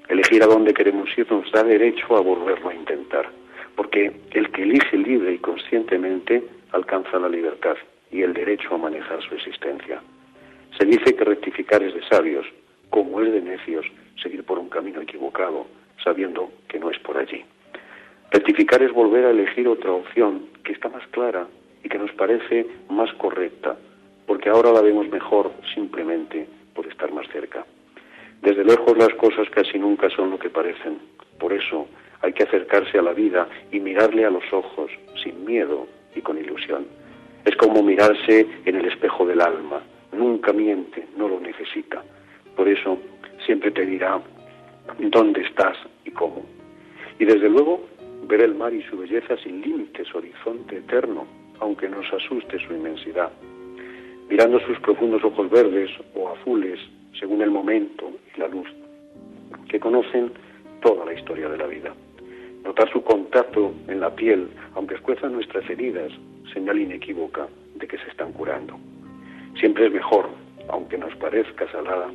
Elegir a dónde queremos ir nos da derecho a volverlo a intentar, porque el que elige libre y conscientemente alcanza la libertad y el derecho a manejar su existencia. Se dice que rectificar es de sabios, como es de necios seguir por un camino equivocado, sabiendo que no es por allí. Rectificar es volver a elegir otra opción que está más clara y que nos parece más correcta, porque ahora la vemos mejor simplemente por estar más cerca. Desde lejos las cosas casi nunca son lo que parecen. Por eso hay que acercarse a la vida y mirarle a los ojos, sin miedo y con ilusión. Es como mirarse en el espejo del alma. Nunca miente, no lo necesita. Por eso siempre te dirá dónde estás y cómo. Y desde luego, ver el mar y su belleza sin límites, horizonte eterno, aunque nos asuste su inmensidad. Mirando sus profundos ojos verdes o azules, según el momento y la luz, que conocen toda la historia de la vida. Notar su contacto en la piel, aunque escuezan nuestras heridas, señal inequívoca de que se están curando. Siempre es mejor, aunque nos parezca salada,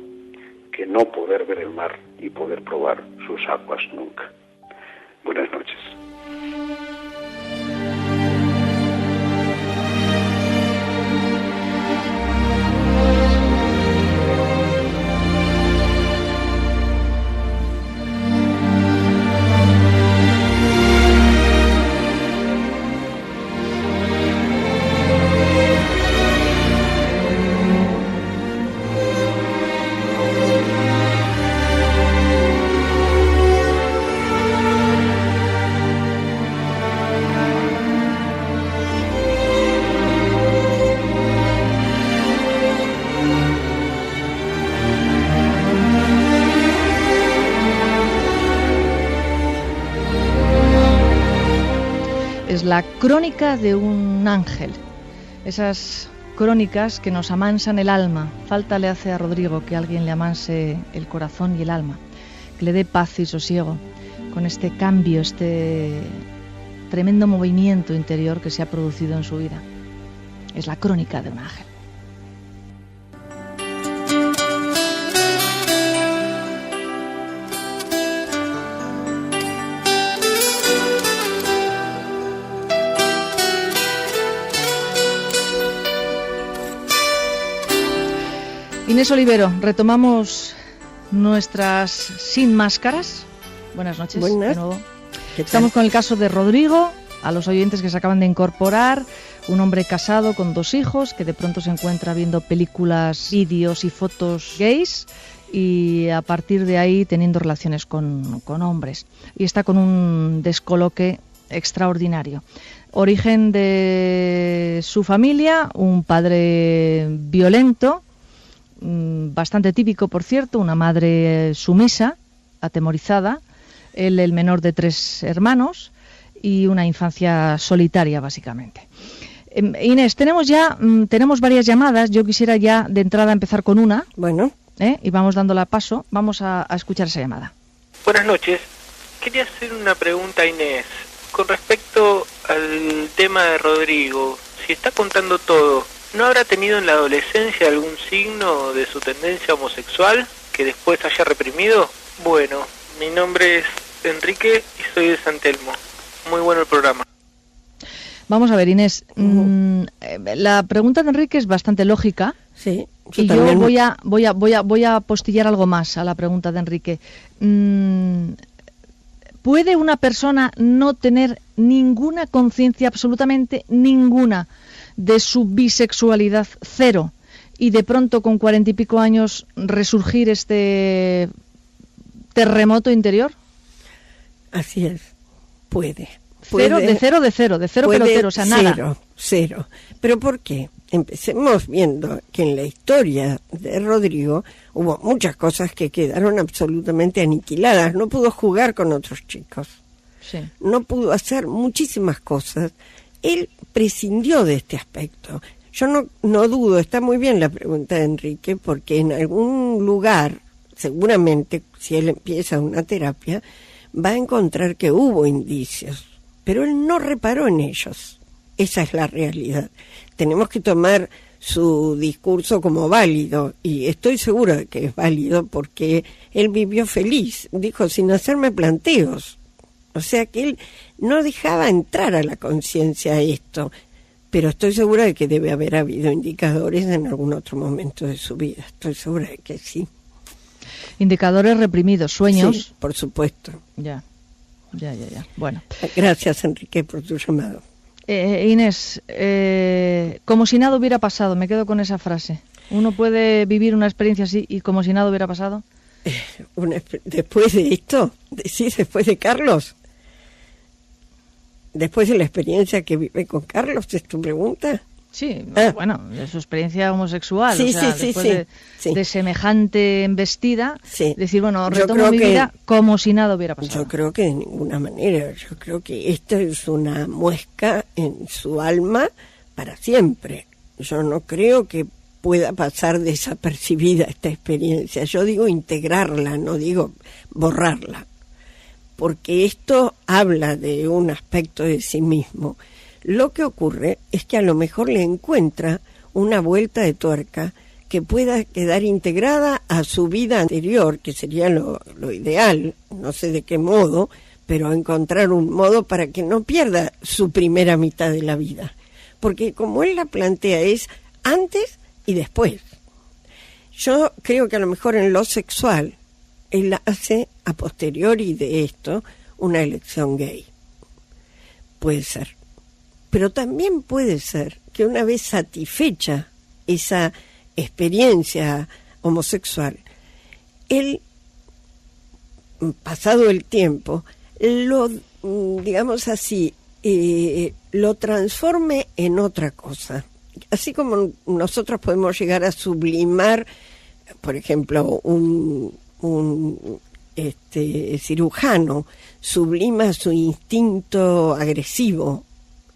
que no poder ver el mar y poder probar sus aguas nunca. Buenas noches. La crónica de un ángel, esas crónicas que nos amansan el alma. Falta le hace a Rodrigo que alguien le amanse el corazón y el alma, que le dé paz y sosiego con este cambio, este tremendo movimiento interior que se ha producido en su vida. Es la crónica de un ángel. Inés Olivero, retomamos nuestras Sin Máscaras. Buenas noches. Buenas. De nuevo. Estamos con el caso de Rodrigo. A los oyentes que se acaban de incorporar, un hombre casado con 2 hijos que de pronto se encuentra viendo películas, vídeos y fotos gays y a partir de ahí teniendo relaciones con hombres. Y está con un descoloque extraordinario. Origen de su familia, un padre violento, bastante típico, por cierto, una madre sumisa, atemorizada, él el menor de 3 hermanos y una infancia solitaria, básicamente. Inés, tenemos varias llamadas. Yo quisiera ya de entrada empezar con una. Bueno. Y vamos dándola paso. Vamos a escuchar esa llamada. Buenas noches. Quería hacer una pregunta a Inés con respecto al tema de Rodrigo. Si está contando todo, ¿no habrá tenido en la adolescencia algún signo de su tendencia homosexual que después haya reprimido? Bueno, mi nombre es Enrique y soy de San Telmo. Muy bueno el programa. Vamos a ver, Inés. La pregunta de Enrique es bastante lógica. Sí. Yo voy a postillar algo más a la pregunta de Enrique. ¿Puede una persona no tener ninguna conciencia, absolutamente ninguna, de su bisexualidad, cero, y de pronto con 40 y pico años resurgir este terremoto interior? Así es, puede. Cero, de cero, pelotero, o sea, nada. Cero. ¿Pero por qué? Empecemos viendo que en la historia de Rodrigo hubo muchas cosas que quedaron absolutamente aniquiladas. No pudo jugar con otros chicos. Sí. No pudo hacer muchísimas cosas. Él prescindió de este aspecto. Yo no dudo, está muy bien la pregunta de Enrique, porque en algún lugar, seguramente, si él empieza una terapia, va a encontrar que hubo indicios, pero él no reparó en ellos. Esa es la realidad. Tenemos que tomar su discurso como válido, y estoy segura de que es válido porque él vivió feliz, dijo, sin hacerme planteos. O sea que él no dejaba entrar a la conciencia esto, pero estoy segura de que debe haber habido indicadores en algún otro momento de su vida. Estoy segura de que sí. Indicadores reprimidos, sueños. Sí, por supuesto. Ya. Bueno. Gracias, Enrique, por tu llamado. Inés, como si nada hubiera pasado, me quedo con esa frase. ¿Uno puede vivir una experiencia así y como si nada hubiera pasado? Después de esto, sí, después de Carlos, después de la experiencia que vive con Carlos, ¿es tu pregunta? Sí, bueno, de su experiencia homosexual, sí, o sea, sí, después de semejante embestida, sí. Decir, bueno, retomo mi vida como si nada hubiera pasado. Yo creo que de ninguna manera, yo creo que esto es una muesca en su alma para siempre. Yo no creo que pueda pasar desapercibida esta experiencia. Yo digo integrarla, no digo borrarla, porque esto habla de un aspecto de sí mismo. Lo que ocurre es que a lo mejor le encuentra una vuelta de tuerca que pueda quedar integrada a su vida anterior, que sería lo ideal, no sé de qué modo, pero encontrar un modo para que no pierda su primera mitad de la vida. Porque como él la plantea es antes y después. Yo creo que a lo mejor en lo sexual él hace a posteriori de esto una elección gay. Puede ser. Pero también puede ser que una vez satisfecha esa experiencia homosexual, él, pasado el tiempo, lo, digamos así, lo transforme en otra cosa. Así como nosotros podemos llegar a sublimar, por ejemplo, un cirujano sublima su instinto agresivo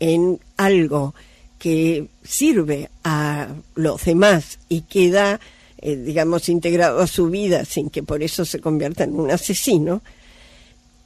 en algo que sirve a los demás y queda, digamos, integrado a su vida sin que por eso se convierta en un asesino.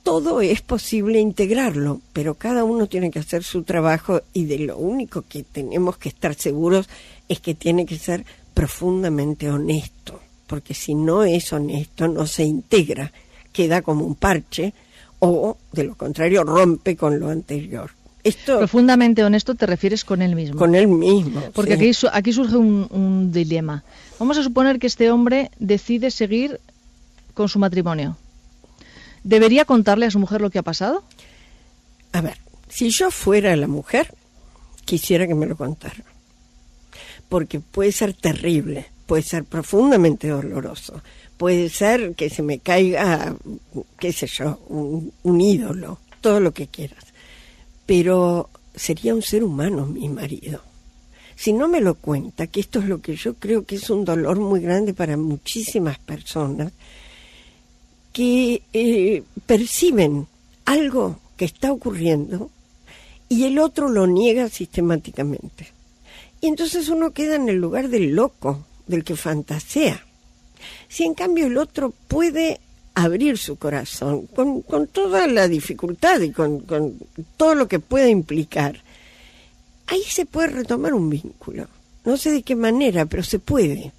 Todo es posible integrarlo, pero cada uno tiene que hacer su trabajo y de lo único que tenemos que estar seguros es que tiene que ser profundamente honesto, porque si no es honesto no se integra, queda como un parche o, de lo contrario, rompe con lo anterior. Esto, profundamente honesto te refieres con él mismo. Con él mismo. Porque sí. aquí surge un dilema. Vamos a suponer que este hombre decide seguir con su matrimonio. ¿Debería contarle a su mujer lo que ha pasado? A ver, si yo fuera la mujer, quisiera que me lo contara. Porque puede ser terrible, puede ser profundamente doloroso, puede ser que se me caiga, qué sé yo, un ídolo, todo lo que quieras. Pero sería un ser humano mi marido. Si no me lo cuenta, que esto es lo que yo creo que es un dolor muy grande para muchísimas personas, que perciben algo que está ocurriendo y el otro lo niega sistemáticamente. Y entonces uno queda en el lugar del loco, del que fantasea. Si en cambio el otro puede abrir su corazón con toda la dificultad y con todo lo que pueda implicar, ahí se puede retomar un vínculo. No sé de qué manera, pero se puede.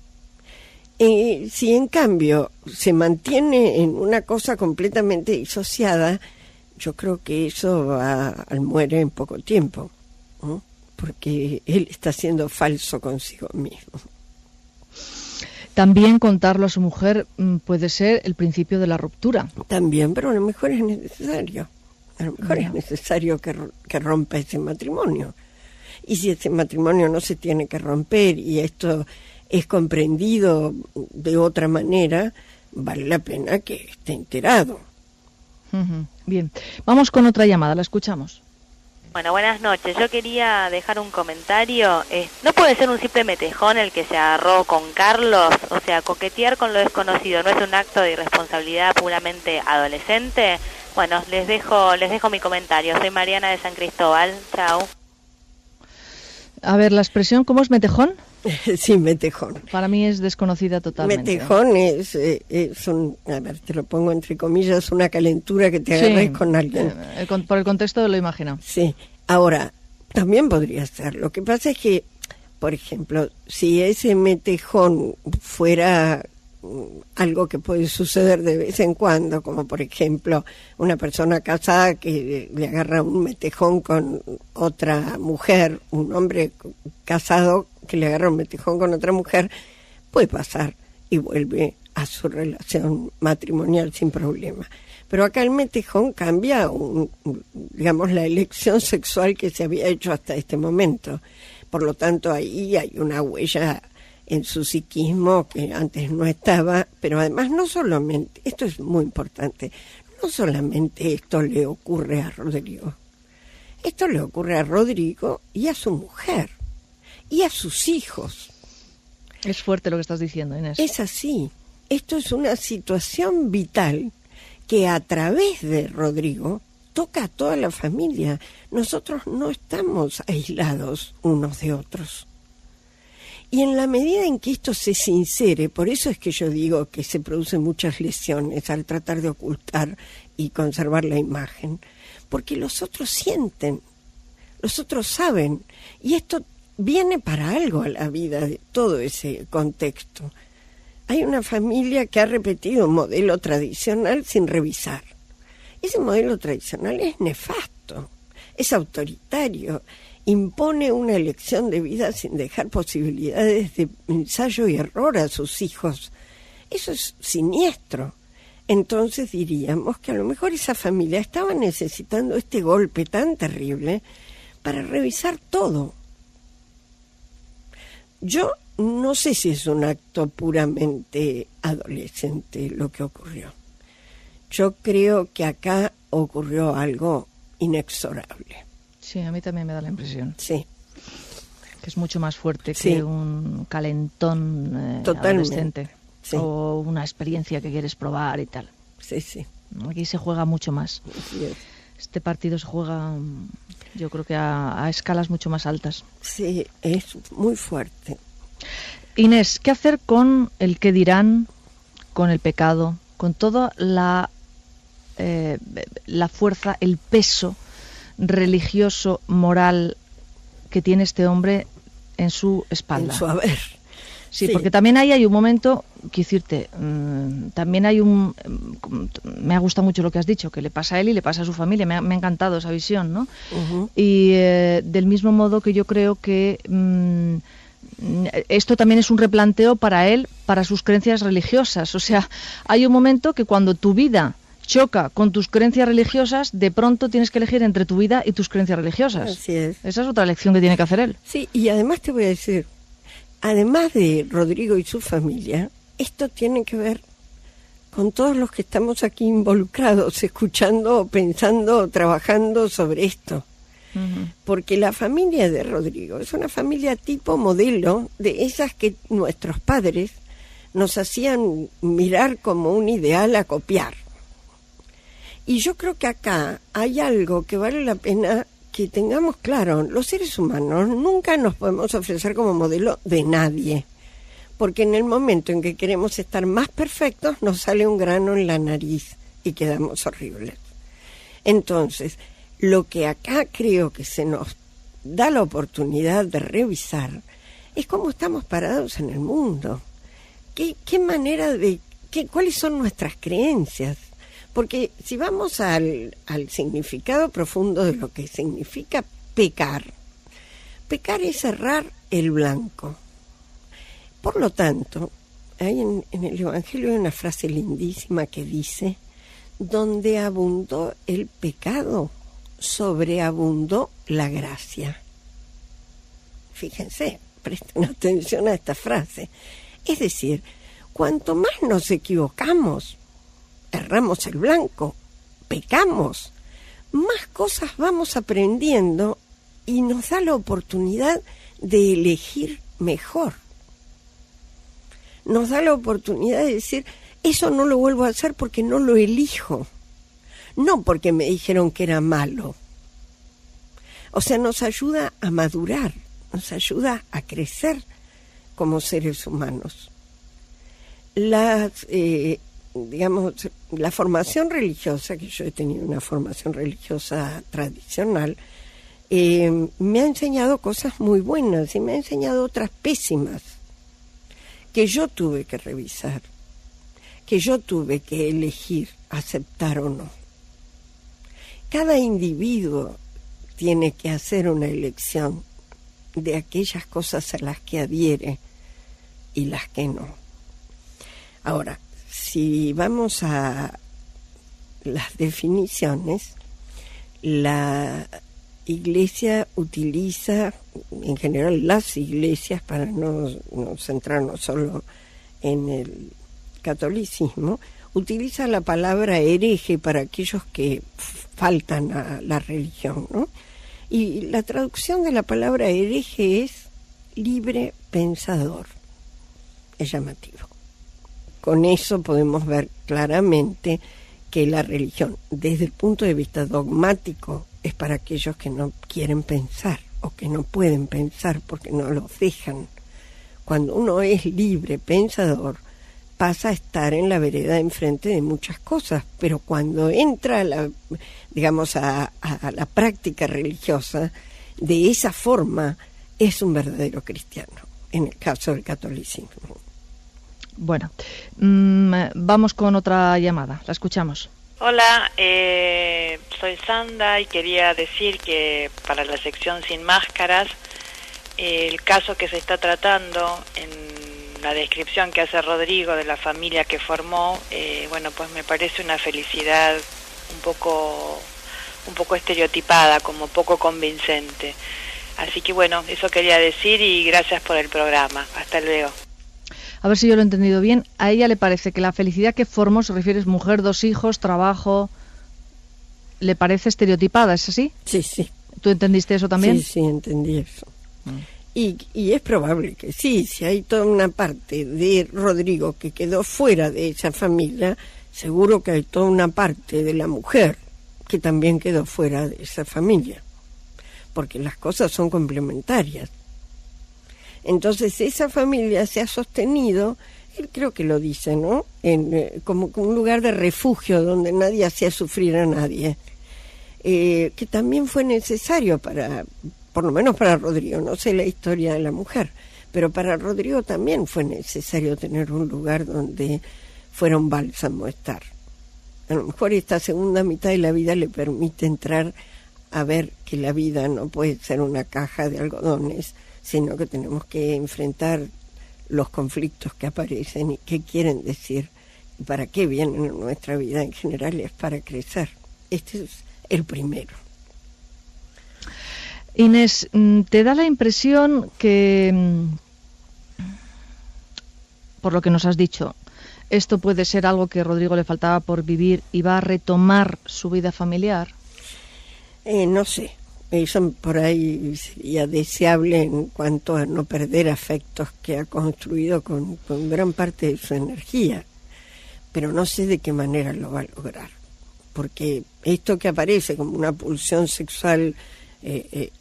Si en cambio se mantiene en una cosa completamente disociada, yo creo que eso va al muere en poco tiempo, ¿no? Porque él está siendo falso consigo mismo. También contarlo a su mujer puede ser el principio de la ruptura. También, pero a lo mejor es necesario. A lo mejor es necesario que rompa ese matrimonio. Y si ese matrimonio no se tiene que romper y esto es comprendido de otra manera, vale la pena que esté enterado. Bien, vamos con otra llamada, la escuchamos. Bueno, buenas noches. Yo quería dejar un comentario. ¿No puede ser un simple metejón el que se agarró con Carlos? O sea, coquetear con lo desconocido no es un acto de irresponsabilidad puramente adolescente. Bueno, les dejo mi comentario. Soy Mariana de San Cristóbal. Chao. A ver, la expresión, ¿cómo es metejón? Sí, metejón. Para mí es desconocida totalmente. Metejón es un, a ver, te lo pongo entre comillas, una calentura que te agarres con alguien. Por el contexto lo imagino. Sí, ahora, también podría ser. Lo que pasa es que, por ejemplo, si ese metejón fuera algo que puede suceder de vez en cuando, como por ejemplo una persona casada que le agarra un metejón con otra mujer, un hombre casado que le agarra un metejón con otra mujer, puede pasar y vuelve a su relación matrimonial sin problema. Pero acá el metejón cambia, digamos, la elección sexual que se había hecho hasta este momento. Por lo tanto, ahí hay una huella en su psiquismo que antes no estaba, pero además no solamente, esto es muy importante, no solamente esto le ocurre a Rodrigo, esto le ocurre a Rodrigo y a su mujer y a sus hijos. Es fuerte lo que estás diciendo, Inés. Es así, esto es una situación vital que a través de Rodrigo toca a toda la familia. Nosotros no estamos aislados unos de otros. Y en la medida en que esto se sincere, por eso es que yo digo que se producen muchas lesiones al tratar de ocultar y conservar la imagen, porque los otros sienten, los otros saben, y esto viene para algo a la vida de todo ese contexto. Hay una familia que ha repetido un modelo tradicional sin revisar. Ese modelo tradicional es nefasto, es autoritario, impone una elección de vida sin dejar posibilidades de ensayo y error a sus hijos. Eso es siniestro. Entonces diríamos que a lo mejor esa familia estaba necesitando este golpe tan terrible para revisar todo. Yo no sé si es un acto puramente adolescente lo que ocurrió. Yo creo que acá ocurrió algo inexorable. Sí, a mí también me da la impresión. Sí. Que es mucho más fuerte Sí. que un calentón Totalmente. adolescente. Sí. O una experiencia que quieres probar y tal. Sí, sí. Aquí se juega mucho más. Así es. Este partido se juega, yo creo que a escalas mucho más altas. Sí, es muy fuerte. Inés, ¿qué hacer con el qué dirán, con el pecado, con toda la fuerza, el peso religioso, moral que tiene este hombre en su espalda? En su haber. Sí, Sí. porque también ahí hay un momento, quiero decirte, también hay me ha gustado mucho lo que has dicho, que le pasa a él y le pasa a su familia, me ha encantado esa visión, ¿no? Uh-huh. Y del mismo modo que yo creo que esto también es un replanteo para él, para sus creencias religiosas. O sea, hay un momento que cuando tu vida choca con tus creencias religiosas, de pronto tienes que elegir entre tu vida y tus creencias religiosas. Así es. Esa es otra lección que tiene que hacer él. Sí, y además te voy a decir, además de Rodrigo y su familia, esto tiene que ver con todos los que estamos aquí involucrados, escuchando, pensando, trabajando sobre esto. Uh-huh. Porque la familia de Rodrigo es una familia tipo modelo de esas que nuestros padres nos hacían mirar como un ideal a copiar. Y yo creo que acá hay algo que vale la pena que tengamos claro. Los seres humanos nunca nos podemos ofrecer como modelo de nadie, porque en el momento en que queremos estar más perfectos nos sale un grano en la nariz y quedamos horribles. Entonces, lo que acá creo que se nos da la oportunidad de revisar es cómo estamos parados en el mundo. ¿Qué manera de... cuáles son nuestras creencias? Porque si vamos al significado profundo de lo que significa pecar, pecar es errar el blanco. Por lo tanto, hay en el Evangelio hay una frase lindísima que dice, donde abundó el pecado, sobreabundó la gracia. Fíjense, presten atención a esta frase. Es decir, cuanto más nos equivocamos, erramos el blanco, pecamos, más cosas vamos aprendiendo y nos da la oportunidad de elegir mejor. Nos da la oportunidad de decir, eso no lo vuelvo a hacer porque no lo elijo, no porque me dijeron que era malo. O sea, nos ayuda a madurar, nos ayuda a crecer como seres humanos. La formación religiosa, que yo he tenido una formación religiosa tradicional, me ha enseñado cosas muy buenas y me ha enseñado otras pésimas que yo tuve que revisar, que yo tuve que elegir aceptar o no. Cada individuo tiene que hacer una elección de aquellas cosas a las que adhiere y las que no. Ahora, si vamos a las definiciones, la Iglesia utiliza, en general las iglesias, para no centrarnos solo en el catolicismo, utiliza la palabra hereje para aquellos que faltan a la religión, ¿no? Y la traducción de la palabra hereje es libre pensador. Es llamativo. Con eso podemos ver claramente que la religión, desde el punto de vista dogmático, es para aquellos que no quieren pensar o que no pueden pensar porque no los dejan. Cuando uno es libre pensador, pasa a estar en la vereda enfrente de muchas cosas, pero cuando entra a la práctica religiosa, de esa forma es un verdadero cristiano, en el caso del catolicismo. Bueno, vamos con otra llamada, la escuchamos. Hola, soy Sanda y quería decir que para la sección Sin Máscaras, el caso que se está tratando en la descripción que hace Rodrigo de la familia que formó, bueno, pues me parece una felicidad un poco estereotipada, como poco convincente. Así que bueno, eso quería decir y gracias por el programa. Hasta luego. A ver si yo lo he entendido bien. A ella le parece que la felicidad que formó, se refiere a mujer, 2 hijos, trabajo, le parece estereotipada, ¿es así? Sí, sí. ¿Tú entendiste eso también? Sí, sí, entendí eso. Y es probable que sí, si hay toda una parte de Rodrigo que quedó fuera de esa familia, seguro que hay toda una parte de la mujer que también quedó fuera de esa familia, porque las cosas son complementarias. Entonces esa familia se ha sostenido, él creo que lo dice, ¿no? Como un lugar de refugio donde nadie hacía sufrir a nadie, que también fue necesario por lo menos para Rodrigo, no sé la historia de la mujer, pero para Rodrigo también fue necesario tener un lugar donde fuera un bálsamo estar. A lo mejor esta segunda mitad de la vida le permite entrar a ver que la vida no puede ser una caja de algodones, sino que tenemos que enfrentar los conflictos que aparecen y qué quieren decir y para qué vienen en nuestra vida en general. Es para crecer. Este es el primero. Inés, ¿te da la impresión que, por lo que nos has dicho, esto puede ser algo que a Rodrigo le faltaba por vivir y va a retomar su vida familiar? No sé. Eso por ahí sería deseable en cuanto a no perder afectos que ha construido con gran parte de su energía, pero no sé de qué manera lo va a lograr, porque esto que aparece como una pulsión sexual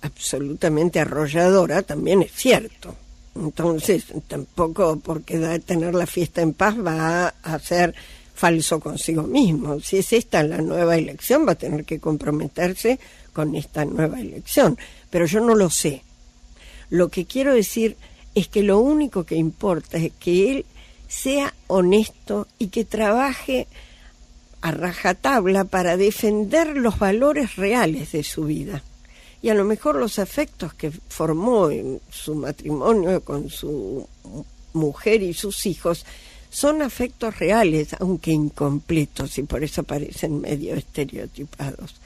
absolutamente arrolladora también es cierto. Entonces tampoco porque tener la fiesta en paz va a ser falso consigo mismo. Si es esta la nueva elección, va a tener que comprometerse con esta nueva elección, pero yo no lo sé. Lo que quiero decir es que lo único que importa es que él sea honesto y que trabaje a rajatabla para defender los valores reales de su vida. Y a lo mejor los afectos que formó en su matrimonio con su mujer y sus hijos son afectos reales, aunque incompletos, y por eso parecen medio estereotipados.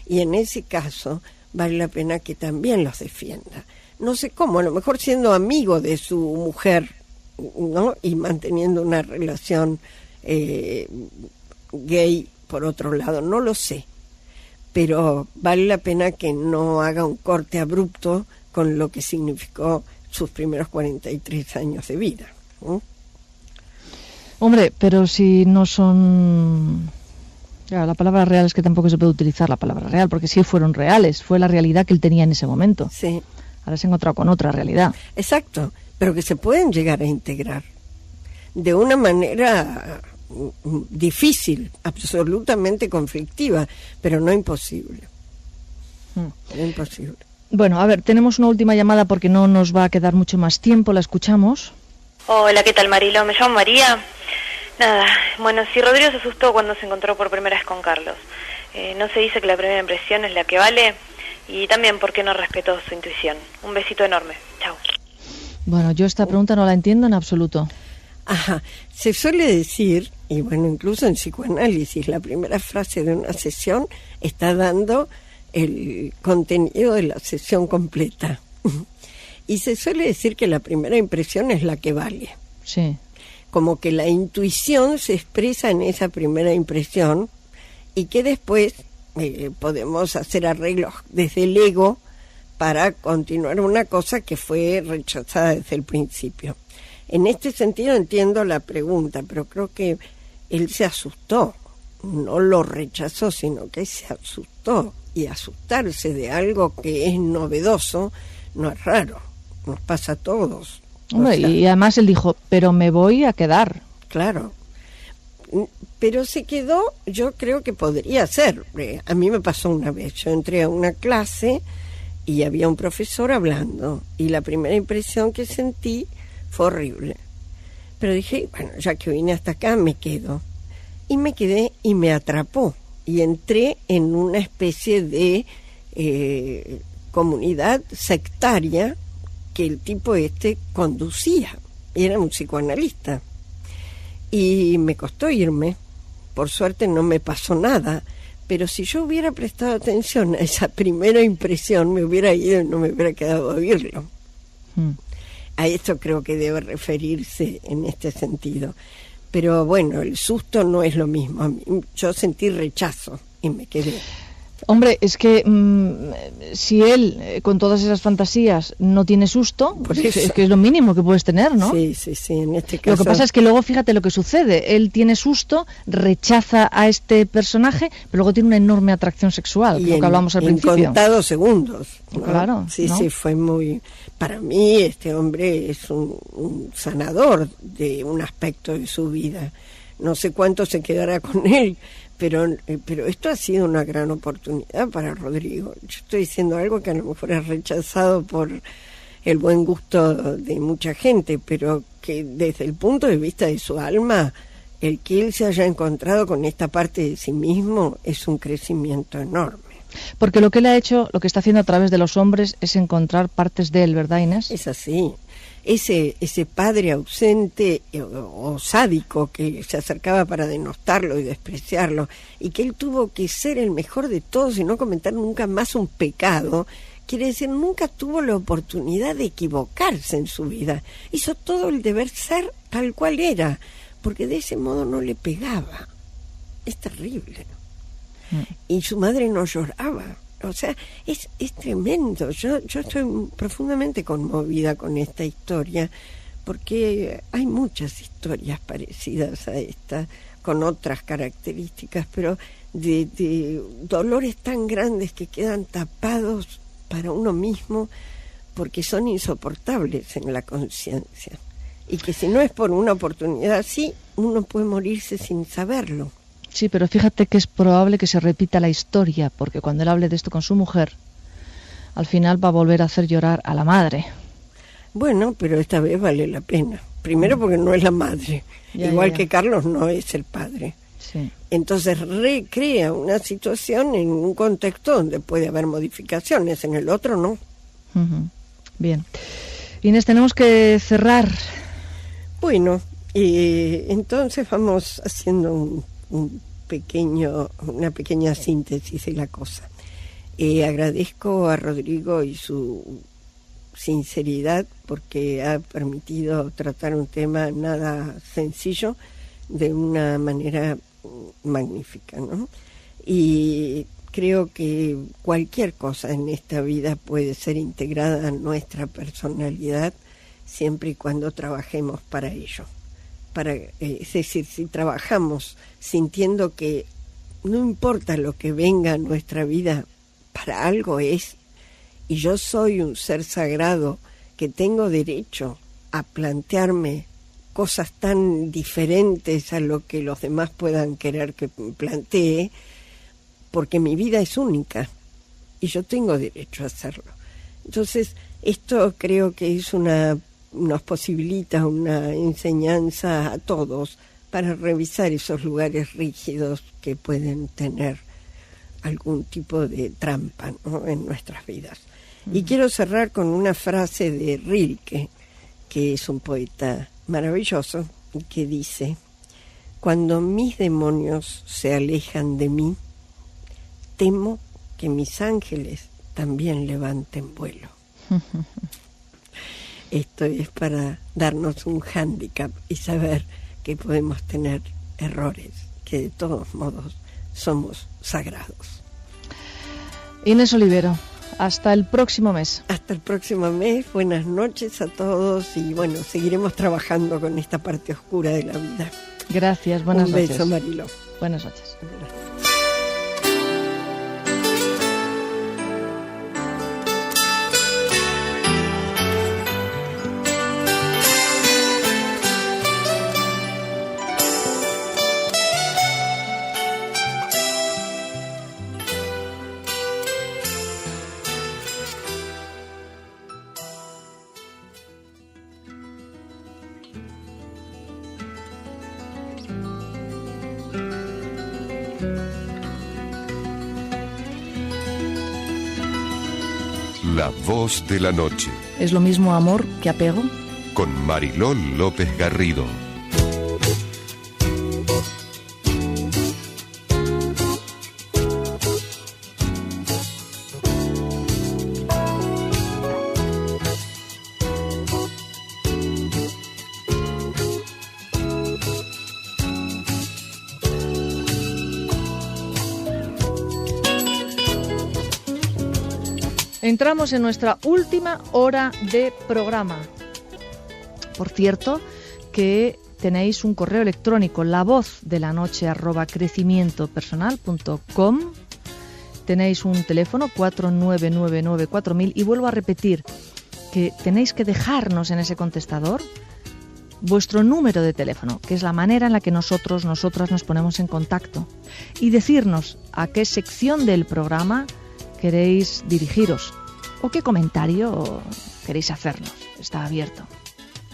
Y en ese caso vale la pena que también los defienda. No sé cómo, a lo mejor siendo amigo de su mujer, ¿no? Y manteniendo una relación gay por otro lado, no lo sé. Pero vale la pena que no haga un corte abrupto con lo que significó sus primeros 43 años de vida, ¿no? Hombre, pero si no son... Claro, la palabra real es que tampoco se puede utilizar la palabra real, porque sí fueron reales, fue la realidad que él tenía en ese momento. Sí. Ahora se ha encontrado con otra realidad. Exacto, pero que se pueden llegar a integrar de una manera difícil, absolutamente conflictiva, pero no imposible. No imposible. Bueno, a ver, tenemos una última llamada porque no nos va a quedar mucho más tiempo, la escuchamos. Hola, ¿qué tal, Marilo? Me llamo María. Nada, bueno, si Rodrigo se asustó cuando se encontró por primera vez con Carlos, no se dice que la primera impresión es la que vale, y también porque no respetó su intuición. Un besito enorme. Chao. Bueno, yo esta pregunta no la entiendo en absoluto. Ajá. Se suele decir, y bueno, incluso en psicoanálisis, la primera frase de una sesión está dando el contenido de la sesión completa. Y se suele decir que la primera impresión es la que vale. Sí. Como que la intuición se expresa en esa primera impresión y que después podemos hacer arreglos desde el ego para continuar una cosa que fue rechazada desde el principio. En este sentido entiendo la pregunta, pero creo que él se asustó, no lo rechazó, sino que se asustó. Y asustarse de algo que es novedoso no es raro, nos pasa a todos. Hombre, o sea, y además él dijo, pero me voy a quedar. Claro, pero se quedó, yo creo que podría ser. A mí me pasó una vez, yo entré a una clase y había un profesor hablando y la primera impresión que sentí fue horrible. Pero dije, bueno, ya que vine hasta acá, me quedo. Y me quedé y me atrapó. Y entré en una especie de comunidad sectaria que el tipo conducía. Era un psicoanalista. Y me costó irme. Por suerte no me pasó nada. Pero si yo hubiera prestado atención a esa primera impresión, me hubiera ido y no me hubiera quedado a oírlo. A esto creo que debe referirse en este sentido. Pero bueno, el susto no es lo mismo. Yo sentí rechazo y me quedé. Hombre, es que si él, con todas esas fantasías, no tiene susto, pues es que es lo mínimo que puedes tener, ¿no? Sí, en este caso... Lo que pasa es que luego, fíjate lo que sucede. Él tiene susto, rechaza a este personaje, pero luego tiene una enorme atracción sexual, lo que hablamos al principio. En contados segundos, ¿no? Claro. Sí, ¿no? Sí, fue muy... Para mí, este hombre es un sanador de un aspecto de su vida. No sé cuánto se quedará con él, pero esto ha sido una gran oportunidad para Rodrigo. Yo estoy diciendo algo que a lo mejor es rechazado por el buen gusto de mucha gente, pero que desde el punto de vista de su alma, el que él se haya encontrado con esta parte de sí mismo es un crecimiento enorme. Porque lo que él ha hecho, lo que está haciendo a través de los hombres es encontrar partes de él, ¿verdad, Inés? Es así. Ese padre ausente o sádico que se acercaba para denostarlo y despreciarlo, y que él tuvo que ser el mejor de todos y no cometer nunca más un pecado, quiere decir, nunca tuvo la oportunidad de equivocarse en su vida. Hizo todo el deber ser tal cual era, porque de ese modo no le pegaba. Es terrible. Y su madre no lloraba. O sea, es tremendo. Yo estoy profundamente conmovida con esta historia, porque hay muchas historias parecidas a esta, con otras características, pero de dolores tan grandes que quedan tapados para uno mismo, porque son insoportables en la conciencia. Y que si no es por una oportunidad así, uno puede morirse sin saberlo. Sí, pero fíjate que es probable que se repita la historia, porque cuando él hable de esto con su mujer, al final va a volver a hacer llorar a la madre. Bueno, pero esta vez vale la pena. Primero porque no es la madre, igual que Carlos no es el padre. Sí. Entonces recrea una situación en un contexto donde puede haber modificaciones, en el otro no. Bien. Inés, tenemos que cerrar. Bueno, entonces vamos haciendo una pequeña síntesis de la cosa. Agradezco a Rodrigo y su sinceridad, porque ha permitido tratar un tema nada sencillo de una manera magnífica, ¿no? Y creo que cualquier cosa en esta vida puede ser integrada a nuestra personalidad siempre y cuando trabajemos para ello. Es decir, si trabajamos sintiendo que no importa lo que venga a nuestra vida, para algo es, y yo soy un ser sagrado que tengo derecho a plantearme cosas tan diferentes a lo que los demás puedan querer que plantee, porque mi vida es única y yo tengo derecho a hacerlo. Entonces, esto creo que es nos posibilita una enseñanza a todos para revisar esos lugares rígidos que pueden tener algún tipo de trampa, ¿no?, en nuestras vidas. Y quiero cerrar con una frase de Rilke, que es un poeta maravilloso, que dice: cuando mis demonios se alejan de mí, temo que mis ángeles también levanten vuelo. Esto es para darnos un hándicap y saber que podemos tener errores, que de todos modos somos sagrados. Inés Olivero, hasta el próximo mes. Hasta el próximo mes, buenas noches a todos y bueno, seguiremos trabajando con esta parte oscura de la vida. Gracias, buenas noches. Un beso, Mariló. Buenas noches. La voz de la noche. ¿Es lo mismo amor que apego? Con Mariló López Garrido. Entramos en nuestra última hora de programa. Por cierto, que tenéis un correo electrónico, lavozdelanoche@crecimientopersonal.com. Tenéis un teléfono 49994000 y vuelvo a repetir que tenéis que dejarnos en ese contestador vuestro número de teléfono, que es la manera en la que nosotras nos ponemos en contacto, y decirnos a qué sección del programa queréis dirigiros o qué comentario queréis hacernos. Está abierto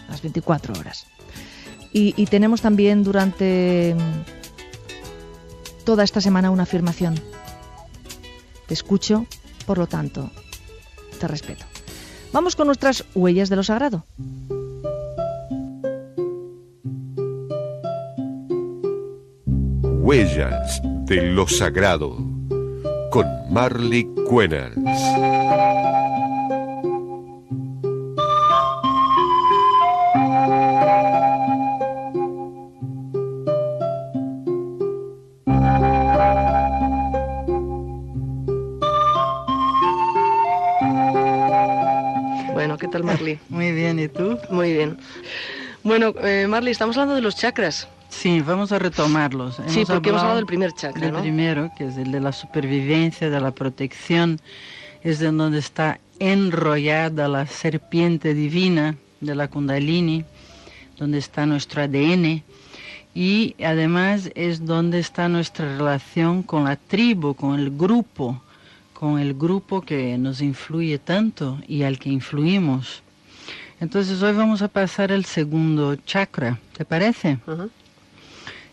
las 24 horas. Y tenemos también durante toda esta semana una afirmación. Te escucho, por lo tanto, te respeto. Vamos con nuestras huellas de lo sagrado. Huellas de lo sagrado. Con Marley Cuenners. Bueno, ¿qué tal, Marley? Muy bien, ¿y tú? Muy bien. Bueno, Marley, estamos hablando de los chakras. Sí, vamos a retomarlos. Sí, porque hemos hablado del primer chakra, ¿no? El primero, que es el de la supervivencia, de la protección, es de donde está enrollada la serpiente divina de la Kundalini, donde está nuestro ADN, y además es donde está nuestra relación con la tribu, con el grupo que nos influye tanto y al que influimos. Entonces hoy vamos a pasar al segundo chakra, ¿te parece? Uh-huh.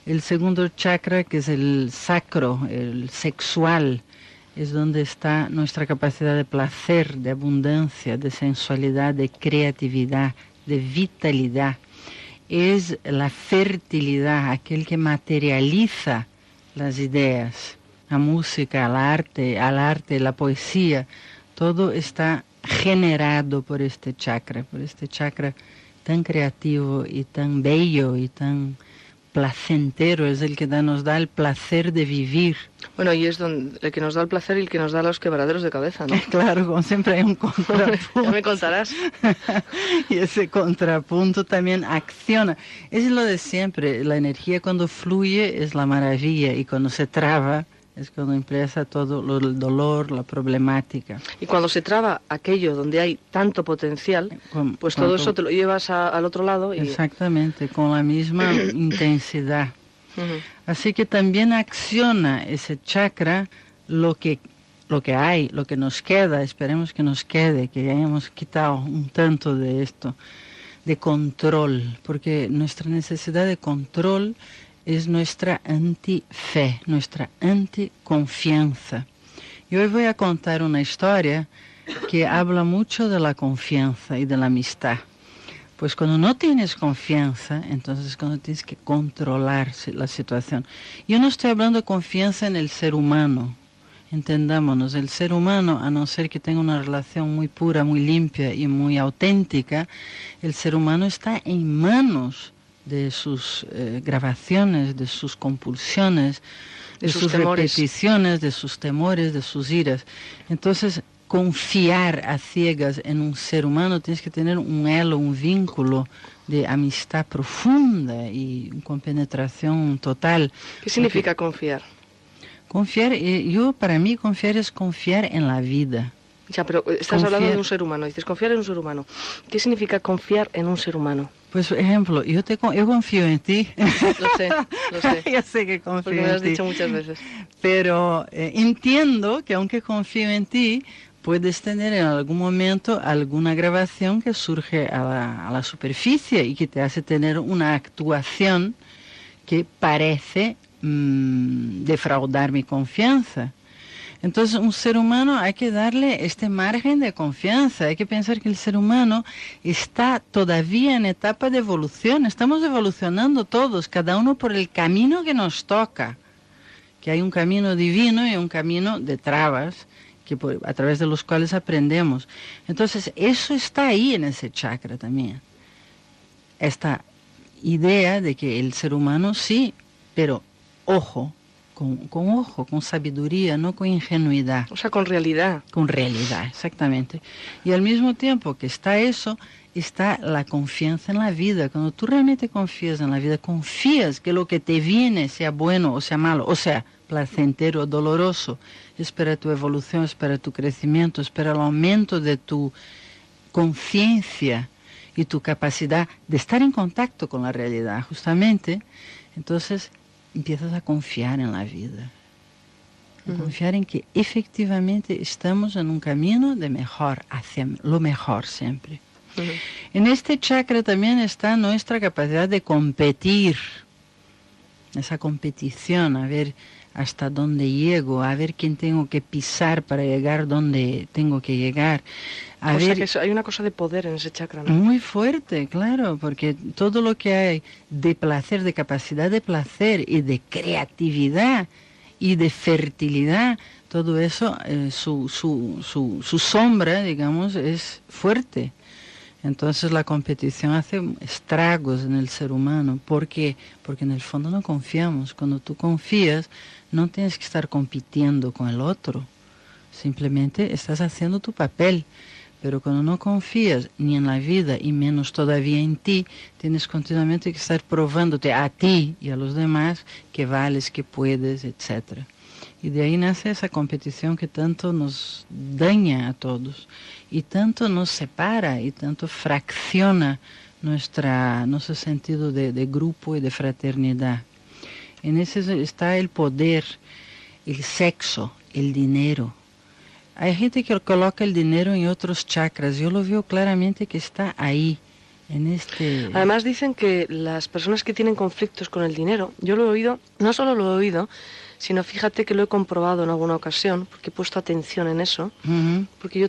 El segundo chakra, que es el sacro, el sexual, es donde está nuestra capacidad de placer, de abundancia, de sensualidad, de creatividad, de vitalidad. Es la fertilidad, aquel que materializa las ideas, la música, el arte, la poesía, todo está generado por este chakra tan creativo y tan bello y tan placentero, es el que nos da el placer de vivir. Bueno, y es el que nos da el placer y el que nos da los quebraderos de cabeza, ¿no? Claro, como siempre hay un contrapunto. Ya me contarás. Y ese contrapunto también acciona. Es lo de siempre, la energía cuando fluye es la maravilla y cuando se traba es cuando empieza todo el dolor, la problemática. Y cuando se traba aquello donde hay tanto potencial, pues todo eso te lo llevas al otro lado. Y... Exactamente, con la misma intensidad. Uh-huh. Así que también acciona ese chakra lo que hay, lo que nos queda, esperemos que nos quede, que hayamos quitado un tanto de esto, de control, porque nuestra necesidad de control es nuestra antife, nuestra anticonfianza. Y hoy voy a contar una historia que habla mucho de la confianza y de la amistad. Pues cuando no tienes confianza, entonces es cuando tienes que controlar la situación. Yo no estoy hablando de confianza en el ser humano, entendámonos, el ser humano, a no ser que tenga una relación muy pura, muy limpia y muy auténtica, el ser humano está en manos de sus grabaciones, de sus compulsiones, de sus repeticiones, de sus temores, de sus iras. Entonces, confiar a ciegas en un ser humano, tienes que tener un elo, un vínculo de amistad profunda y con penetración total. ¿Qué significa confiar? Confiar, para mí confiar es confiar en la vida. Ya, pero estás hablando de un ser humano, dices confiar en un ser humano. ¿Qué significa confiar en un ser humano? Pues, por ejemplo, yo confío en ti. Lo sé. Ya sé que confío en ti. Porque me lo has dicho muchas veces. Pero entiendo que aunque confío en ti, puedes tener en algún momento alguna grabación que surge a la superficie y que te hace tener una actuación que parece defraudar mi confianza. Entonces, un ser humano hay que darle este margen de confianza. Hay que pensar que el ser humano está todavía en etapa de evolución. Estamos evolucionando todos, cada uno por el camino que nos toca. Que hay un camino divino y un camino de trabas, a través de los cuales aprendemos. Entonces, eso está ahí en ese chakra también. Esta idea de que el ser humano sí, pero ojo, con sabiduría, no con ingenuidad. O sea, con realidad. Con realidad, exactamente. Y al mismo tiempo que está eso, está la confianza en la vida. Cuando tú realmente confías en la vida, confías que lo que te viene, sea bueno o sea malo, o sea, placentero o doloroso, es para tu evolución, es para tu crecimiento, es para el aumento de tu conciencia y tu capacidad de estar en contacto con la realidad, justamente. Entonces empiezas a confiar en la vida, a confiar en que efectivamente estamos en un camino de mejor, hacia lo mejor siempre. En este chakra también está nuestra capacidad de competir, esa competición, a ver hasta dónde llego, a ver quién tengo que pisar para llegar donde tengo que llegar. O sea que hay una cosa de poder en ese chakra, ¿no? Muy fuerte, claro, porque todo lo que hay de placer, de capacidad de placer y de creatividad y de fertilidad, todo eso, su sombra, digamos, es fuerte. Entonces la competición hace estragos en el ser humano. ¿Por qué? Porque en el fondo no confiamos. Cuando tú confías, no tienes que estar compitiendo con el otro. Simplemente estás haciendo tu papel. Pero cuando no confías ni en la vida y menos todavía en ti, tienes continuamente que estar probándote a ti y a los demás que vales, que puedes, etc. Y de ahí nace esa competición que tanto nos daña a todos y tanto nos separa y tanto fracciona nuestro sentido de grupo y de fraternidad. En ese está el poder, el sexo, el dinero. Hay gente que coloca el dinero en otros chakras. Yo lo veo claramente que está ahí, en este... Además dicen que las personas que tienen conflictos con el dinero, yo lo he oído, no solo lo he oído, sino fíjate que lo he comprobado en alguna ocasión, porque he puesto atención en eso, porque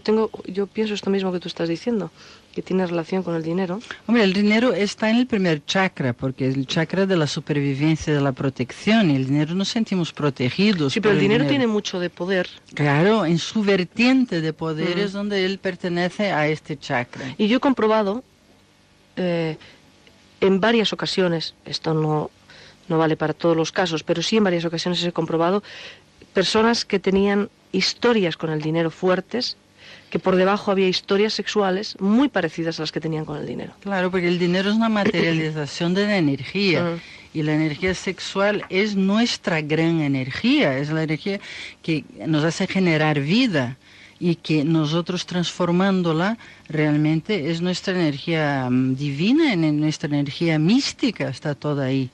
yo pienso esto mismo que tú estás diciendo, que tiene relación con el dinero. Hombre, el dinero está en el primer chakra, porque es el chakra de la supervivencia, de la protección, y el dinero nos sentimos protegidos. Sí, pero el dinero tiene mucho de poder. Claro, en su vertiente de poder es donde él pertenece a este chakra. Y yo he comprobado en varias ocasiones, esto no vale para todos los casos, pero sí en varias ocasiones he comprobado personas que tenían historias con el dinero fuertes, que por debajo había historias sexuales muy parecidas a las que tenían con el dinero. Claro, porque el dinero es una materialización de la energía, y la energía sexual es nuestra gran energía, es la energía que nos hace generar vida, y que nosotros transformándola realmente es nuestra energía divina, nuestra energía mística, está toda ahí.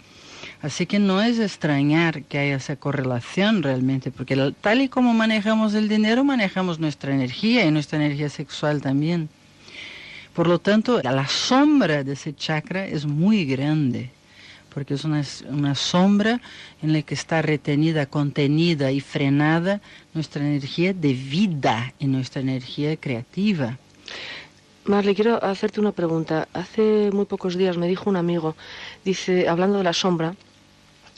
Así que no es extrañar que haya esa correlación realmente, porque tal y como manejamos el dinero, manejamos nuestra energía y nuestra energía sexual también. Por lo tanto, la sombra de ese chakra es muy grande, porque es una sombra en la que está retenida, contenida y frenada nuestra energía de vida y nuestra energía creativa. Marle, quiero hacerte una pregunta. Hace muy pocos días me dijo un amigo, dice, hablando de la sombra,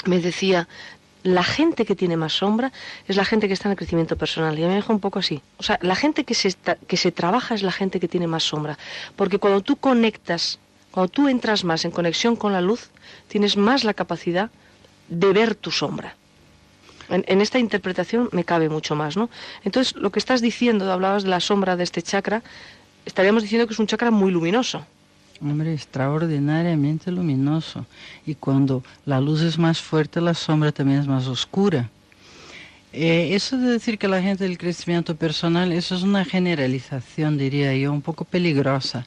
me decía, la gente que tiene más sombra es la gente que está en el crecimiento personal. Y a mí me dijo un poco así. O sea, la gente que se trabaja es la gente que tiene más sombra. Porque cuando tú conectas, cuando tú entras más en conexión con la luz, tienes más la capacidad de ver tu sombra. En esta interpretación me cabe mucho más, ¿no? Entonces, lo que estás diciendo, hablabas de la sombra de este chakra, estaríamos diciendo que es un chakra muy luminoso. Hombre, extraordinariamente luminoso. Y cuando la luz es más fuerte, la sombra también es más oscura. Eso de decir que la gente del crecimiento personal, eso es una generalización, diría yo, un poco peligrosa.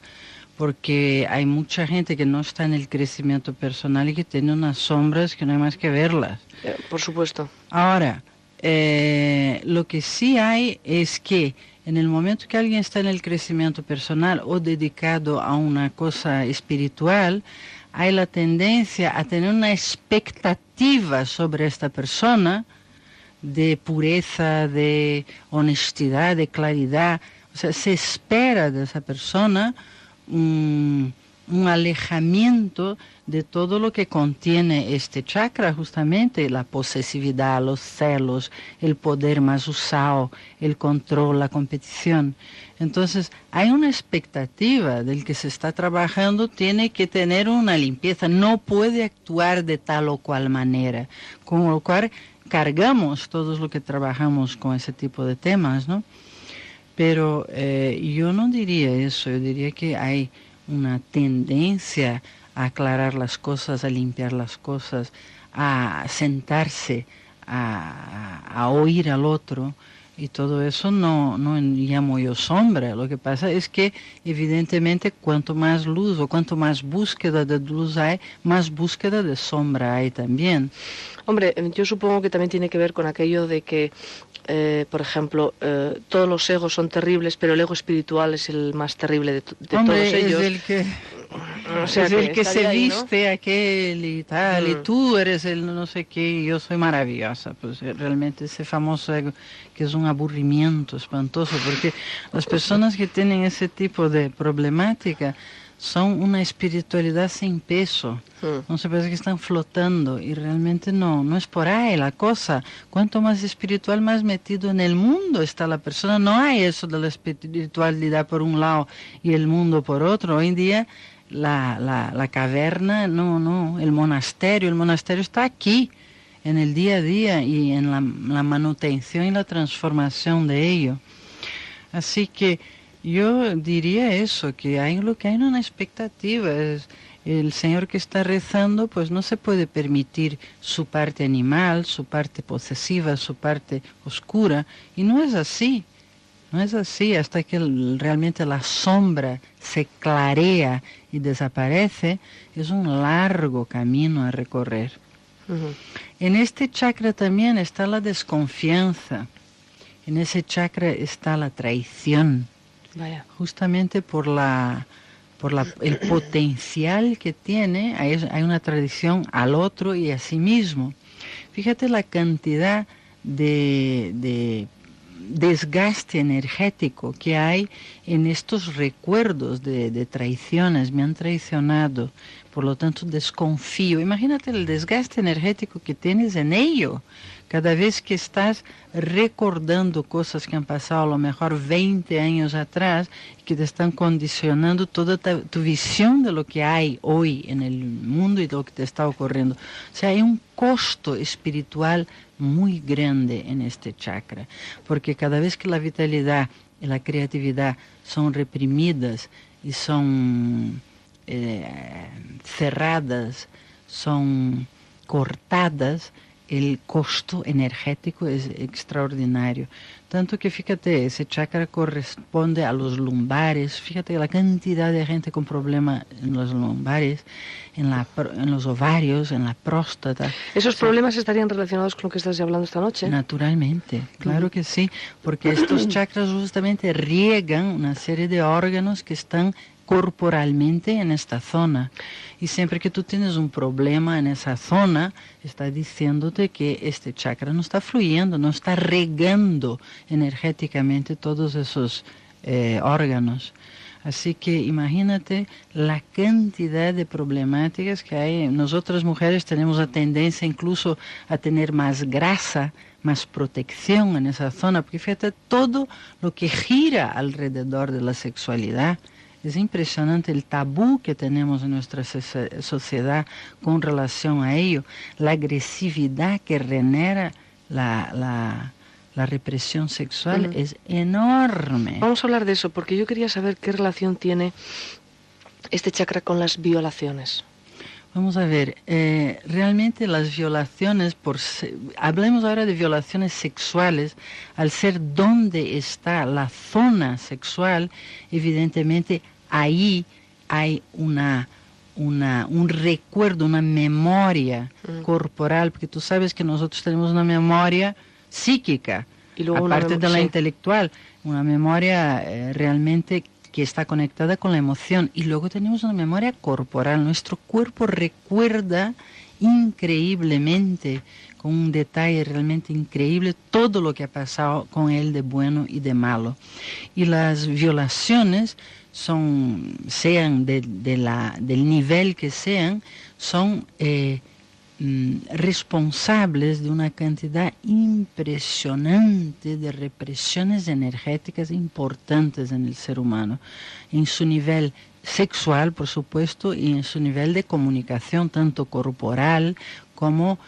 Porque hay mucha gente que no está en el crecimiento personal y que tiene unas sombras que no hay más que verlas. Por supuesto. Ahora, lo que sí hay es que en el momento que alguien está en el crecimiento personal o dedicado a una cosa espiritual, hay la tendencia a tener una expectativa sobre esta persona de pureza, de honestidad, de claridad. O sea, se espera de esa persona un alejamiento de todo lo que contiene este chakra, justamente la posesividad, los celos, el poder más usado, el control, la competición. Entonces, hay una expectativa del que se está trabajando, tiene que tener una limpieza, no puede actuar de tal o cual manera, con lo cual cargamos todos los que trabajamos con ese tipo de temas, ¿no? Pero yo no diría eso, yo diría que hay una tendencia a aclarar las cosas, a limpiar las cosas, a sentarse, a oír al otro, y todo eso no llamo yo sombra. Lo que pasa es que evidentemente cuanto más luz o cuanto más búsqueda de luz hay, más búsqueda de sombra hay también. Hombre, yo supongo que también tiene que ver con aquello de que por ejemplo, todos los egos son terribles, pero el ego espiritual es el más terrible de todos ellos. Es el que, o sea, es el que se ahí, viste, ¿no? Aquel y tal, y tú eres el no sé qué, y yo soy maravillosa. Pues realmente ese famoso ego, que es un aburrimiento espantoso, porque las personas que tienen ese tipo de problemática son una espiritualidad sin peso. No se parece que están flotando y realmente no es por ahí la cosa. Cuanto más espiritual, más metido en el mundo está la persona. No hay eso de la espiritualidad por un lado y el mundo por otro. Hoy en día la caverna, no, el monasterio está aquí, en el día a día y en la manutención y la transformación de ello. Así que yo diría eso, que hay una expectativa. El Señor que está rezando, pues no se puede permitir su parte animal, su parte posesiva, su parte oscura, y no es así. No es así hasta que realmente la sombra se clarea y desaparece. Es un largo camino a recorrer. En este chakra también está la desconfianza. En ese chakra está la traición. Vaya. Justamente por el potencial que tiene, hay una tradición al otro y a sí mismo. Fíjate la cantidad de desgaste energético que hay en estos recuerdos de traiciones. Me han traicionado, por lo tanto desconfío. Imagínate el desgaste energético que tienes en ello. Cada vez que estás recordando cosas que han pasado a lo mejor 20 años atrás, que te están condicionando toda tu visión de lo que hay hoy en el mundo y de lo que te está ocurriendo. O sea, hay un costo espiritual muy grande en este chakra, porque cada vez que la vitalidad y la creatividad son reprimidas y son cerradas, son cortadas, el costo energético es extraordinario. Tanto que fíjate, ese chakra corresponde a los lumbares. Fíjate la cantidad de gente con problemas en los lumbares, en los ovarios, en la próstata. ¿Esos problemas estarían relacionados con lo que estás hablando esta noche? Naturalmente, claro que sí, porque estos chakras justamente riegan una serie de órganos que están corporalmente en esta zona, y siempre que tú tienes un problema en esa zona, está diciéndote que este chakra no está fluyendo, no está regando energéticamente todos esos órganos. Así que imagínate la cantidad de problemáticas que hay. Nosotras mujeres tenemos la tendencia incluso a tener más grasa, más protección en esa zona, porque fíjate todo lo que gira alrededor de la sexualidad. Es impresionante el tabú que tenemos en nuestra sociedad con relación a ello, la agresividad que genera la represión sexual es enorme. Vamos a hablar de eso, porque yo quería saber qué relación tiene este chakra con las violaciones. Vamos a ver, realmente las violaciones, hablemos ahora de violaciones sexuales, al ser donde está la zona sexual, evidentemente ahí hay un recuerdo, una memoria corporal, porque tú sabes que nosotros tenemos una memoria psíquica, y luego aparte de la intelectual, una memoria realmente que está conectada con la emoción, y luego tenemos una memoria corporal. Nuestro cuerpo recuerda increíblemente, con un detalle realmente increíble, todo lo que ha pasado con él de bueno y de malo. Y las violaciones sean del nivel que sean, son responsables de una cantidad impresionante de represiones energéticas importantes en el ser humano, en su nivel sexual, por supuesto, y en su nivel de comunicación, tanto corporal como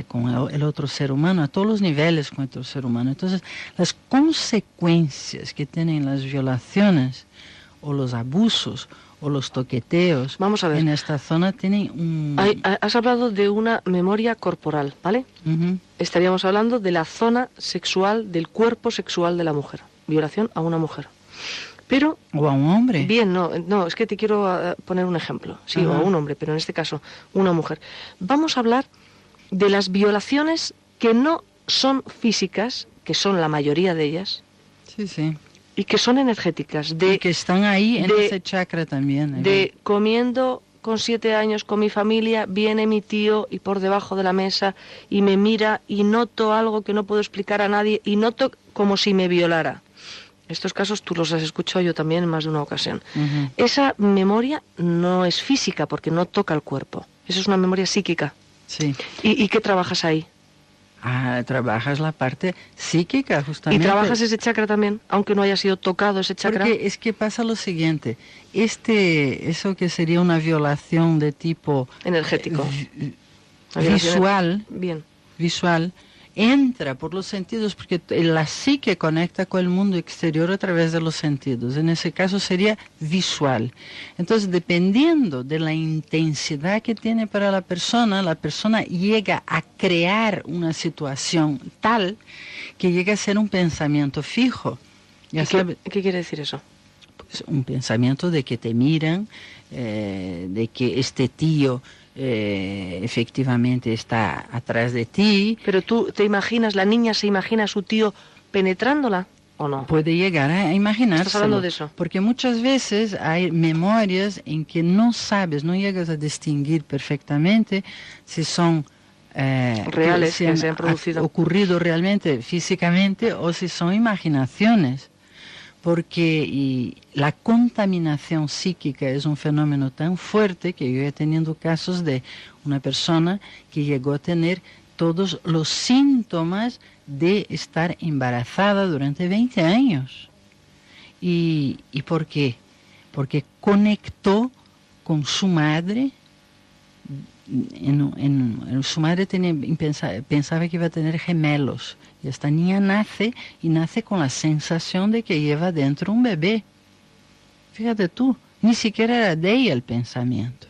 con el otro ser humano, a todos los niveles con el ser humano. Entonces, las consecuencias que tienen las violaciones o los abusos o los toqueteos, vamos a ver, en esta zona tienen un... Has hablado de una memoria corporal, ¿vale? Estaríamos hablando de la zona sexual, del cuerpo sexual de la mujer. Violación a una mujer. Pero... O a un hombre. Bien, no, es que te quiero poner un ejemplo. Sí, o a un hombre, pero en este caso, una mujer. Vamos a hablar de las violaciones que no son físicas, que son la mayoría de ellas. Sí, sí. Y que son energéticas. Y que están ahí en ese chakra también. De comiendo con 7 años con mi familia, viene mi tío y por debajo de la mesa y me mira y noto algo que no puedo explicar a nadie y noto como si me violara. Estos casos tú los has escuchado yo también en más de una ocasión. Esa memoria no es física porque no toca el cuerpo. Esa es una memoria psíquica. Sí. ¿Y qué trabajas ahí? Trabajas la parte psíquica, justamente. ¿Y trabajas ese chakra también, aunque no haya sido tocado ese chakra? Porque es que pasa lo siguiente, eso que sería una violación de tipo energético, visual, bien, visual, entra por los sentidos, porque la psique conecta con el mundo exterior a través de los sentidos. En ese caso sería visual. Entonces, dependiendo de la intensidad que tiene para la persona llega a crear una situación tal que llega a ser un pensamiento fijo. ¿Qué quiere decir eso? Pues un pensamiento de que te miran, de que este tío efectivamente está atrás de ti. Pero tú te imaginas, la niña se imagina a su tío penetrándola, ¿o no? Puede llegar a imaginarse. ¿Estás hablando de eso? Porque muchas veces hay memorias en que no llegas a distinguir perfectamente si son reales, que se han producido, ocurrido realmente físicamente, o si son imaginaciones. Porque la contaminación psíquica es un fenómeno tan fuerte que yo he tenido casos de una persona que llegó a tener todos los síntomas de estar embarazada durante 20 años. ¿Y por qué? Porque conectó con su madre. Su madre pensaba que iba a tener gemelos. Y esta niña nace con la sensación de que lleva dentro un bebé. Fíjate tú, ni siquiera era de ella el pensamiento.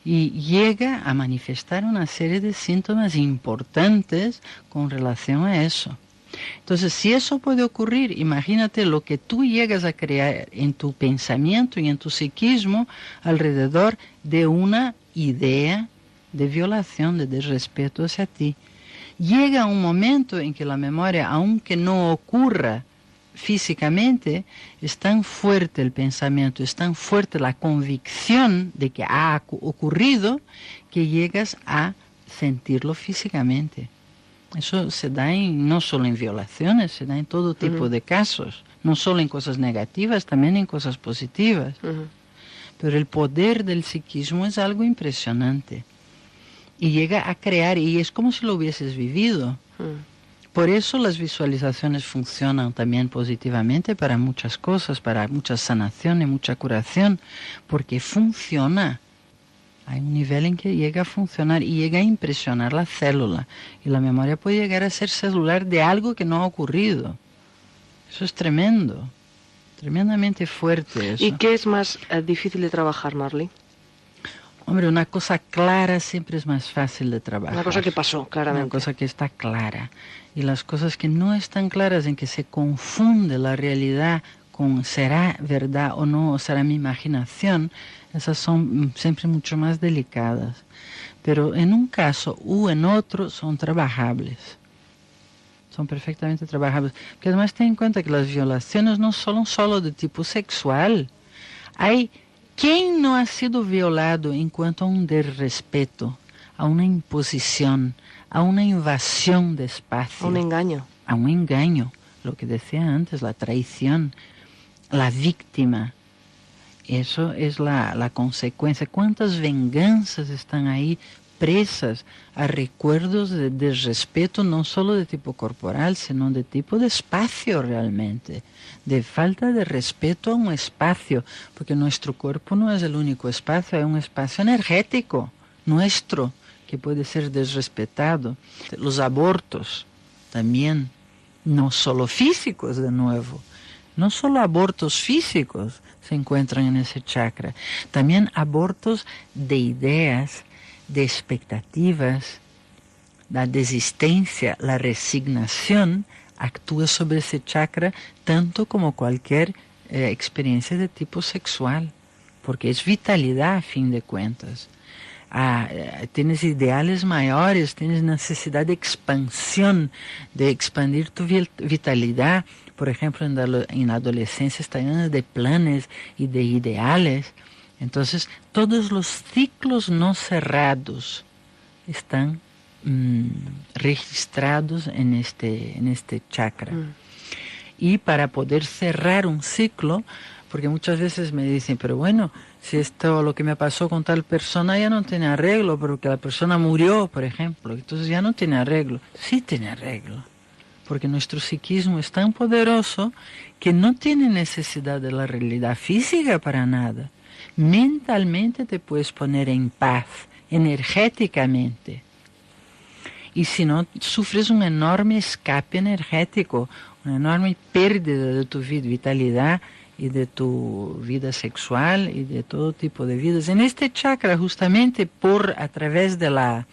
Y llega a manifestar una serie de síntomas importantes con relación a eso. Entonces, si eso puede ocurrir, imagínate lo que tú llegas a crear en tu pensamiento y en tu psiquismo alrededor de una idea de violación, de desrespeto hacia ti. Llega un momento en que la memoria, aunque no ocurra físicamente, es tan fuerte el pensamiento, es tan fuerte la convicción de que ha ocurrido, que llegas a sentirlo físicamente. Eso se da no solo en violaciones, se da en todo tipo de casos. no solo en cosas negativas, también en cosas positivas. Pero el poder del psiquismo es algo impresionante. Y llega a crear, y es como si lo hubieses vivido. Por eso las visualizaciones funcionan también positivamente para muchas cosas, para mucha sanación y mucha curación, porque funciona. Hay un nivel en que llega a funcionar y llega a impresionar la célula. Y la memoria puede llegar a ser celular de algo que no ha ocurrido. Eso es tremendo, tremendamente fuerte eso. ¿Y qué es más difícil de trabajar, Marley? Hombre, una cosa clara siempre es más fácil de trabajar. Una cosa que pasó, claramente. Una cosa que está clara. Y las cosas que no están claras, en que se confunde la realidad con será verdad o no, o será mi imaginación, esas son siempre mucho más delicadas. Pero en un caso u en otro son trabajables. Son perfectamente trabajables. Porque además ten en cuenta que las violaciones no son solo de tipo sexual. Hay quien no ha sido violado en cuanto a un desrespeto, a una imposición, a una invasión de espacio. A un engaño. A un engaño. Lo que decía antes, la traición, la víctima. Eso es la consecuencia. ¿Cuántas venganzas están ahí presas a recuerdos de desrespeto, no solo de tipo corporal, sino de tipo de espacio realmente, de falta de respeto a un espacio, porque nuestro cuerpo no es el único espacio, hay un espacio energético nuestro que puede ser desrespetado. Los abortos también, no solo físicos de nuevo, no solo abortos físicos se encuentran en ese chakra, también abortos de ideas, de expectativas, la desistencia, la resignación actúa sobre ese chakra tanto como cualquier experiencia de tipo sexual, porque es vitalidad a fin de cuentas. Tienes ideales mayores, tienes necesidad de expansión, de expandir tu vitalidad. Por ejemplo, en la adolescencia está llena de planes y de ideales. Entonces, todos los ciclos no cerrados están registrados en este chakra. Y para poder cerrar un ciclo, porque muchas veces me dicen, pero bueno, si esto, lo que me pasó con tal persona ya no tiene arreglo, porque la persona murió, por ejemplo, entonces ya no tiene arreglo. Sí tiene arreglo, porque nuestro psiquismo es tan poderoso que no tiene necesidad de la realidad física para nada. Mentalmente te puedes poner en paz, energéticamente. Y si no, sufres un enorme escape energético, una enorme pérdida de tu vitalidad y de tu vida sexual y de todo tipo de vidas. En este chakra, justamente a través de la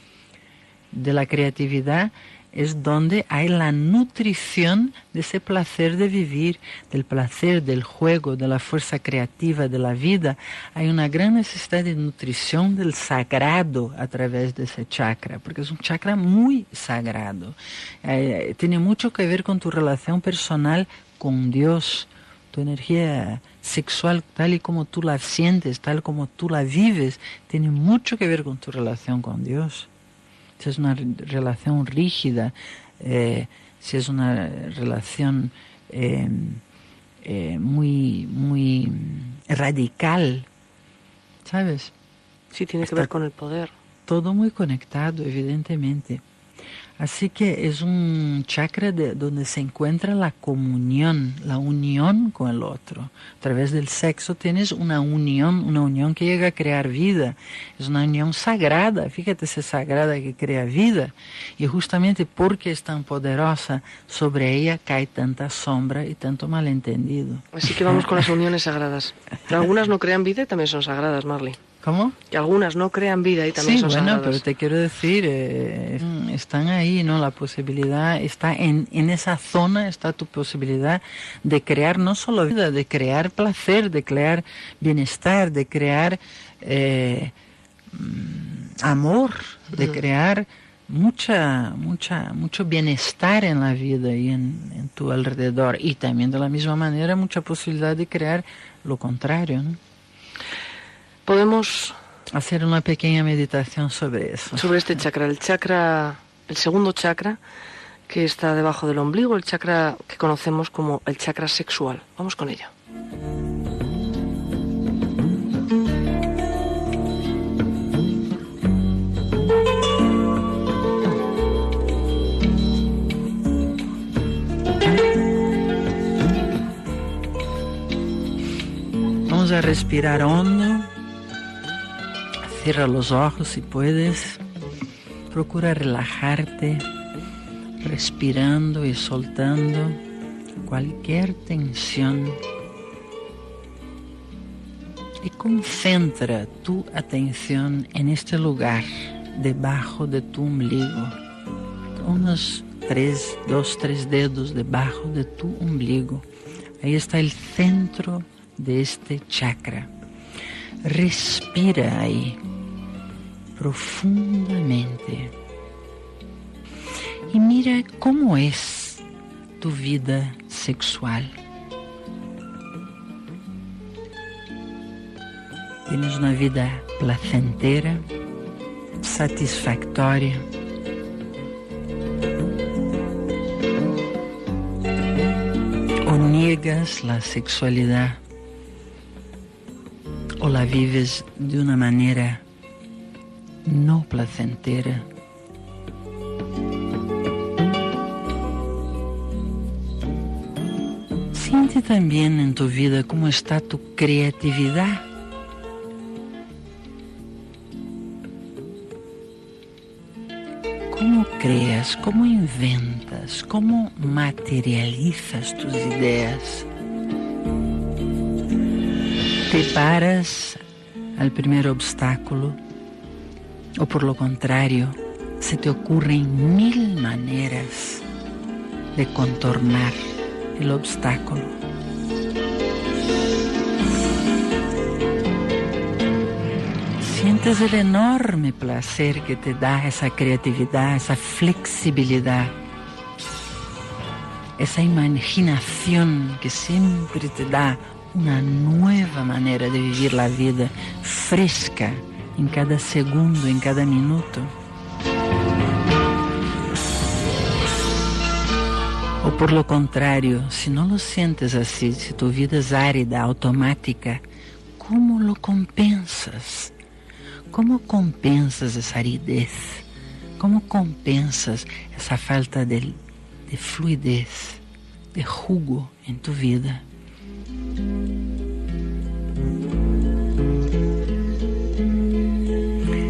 creatividad, es donde hay la nutrición de ese placer de vivir, del placer del juego, de la fuerza creativa de la vida. Hay una gran necesidad de nutrición del sagrado a través de ese chakra, porque es un chakra muy sagrado. Tiene mucho que ver con tu relación personal con Dios, tu energía sexual tal y como tú la sientes, tal como tú la vives, tiene mucho que ver con tu relación con Dios. Si es una relación rígida, si es una relación muy radical, ¿sabes? Sí, tiene que ver con el poder. Todo muy conectado, evidentemente. Así que es un chakra donde se encuentra la comunión, la unión con el otro. A través del sexo tienes una unión que llega a crear vida. Es una unión sagrada, fíjate si es sagrada que crea vida. Y justamente porque es tan poderosa, sobre ella cae tanta sombra y tanto malentendido. Así que vamos con las uniones sagradas. Algunas no crean vida y también son sagradas, Marley. ¿Cómo? Que algunas no crean vida y también son sagradas. Sí, bueno, pero te quiero decir, están ahí, ¿no? La posibilidad está en esa zona, está tu posibilidad de crear no solo vida, de crear placer, de crear bienestar, de crear amor, de crear mucho bienestar en la vida y en tu alrededor. Y también de la misma manera mucha posibilidad de crear lo contrario, ¿no? Podemos hacer una pequeña meditación sobre eso. Sobre este chakra, el segundo chakra, que está debajo del ombligo, el chakra que conocemos como el chakra sexual. Vamos con ello. Vamos a respirar hondo. Cierra los ojos si puedes. Procura relajarte, respirando y soltando cualquier tensión. Y concentra tu atención en este lugar, debajo de tu ombligo. Unos 2-3 dedos debajo de tu ombligo. Ahí está el centro de este chakra. Respira ahí profundamente y mira cómo es tu vida sexual. ¿Tienes una vida placentera, satisfactoria? ¿O niegas la sexualidad? ¿O la vives de una manera no placentera? Siente también en tu vida cómo está tu creatividad. ¿Cómo creas? ¿Cómo inventas? ¿Cómo materializas tus ideas? ¿Te paras al primer obstáculo? ¿O por lo contrario, se te ocurren 1000 maneras de contornar el obstáculo? Sientes el enorme placer que te da esa creatividad, esa flexibilidad, esa imaginación que siempre te da una nueva manera de vivir la vida, fresca en cada segundo, en cada minuto. O por lo contrario, si no lo sientes así, si tu vida es árida, automática, ¿cómo lo compensas? ¿Cómo compensas esa aridez? ¿Cómo compensas esa falta de fluidez, de jugo en tu vida?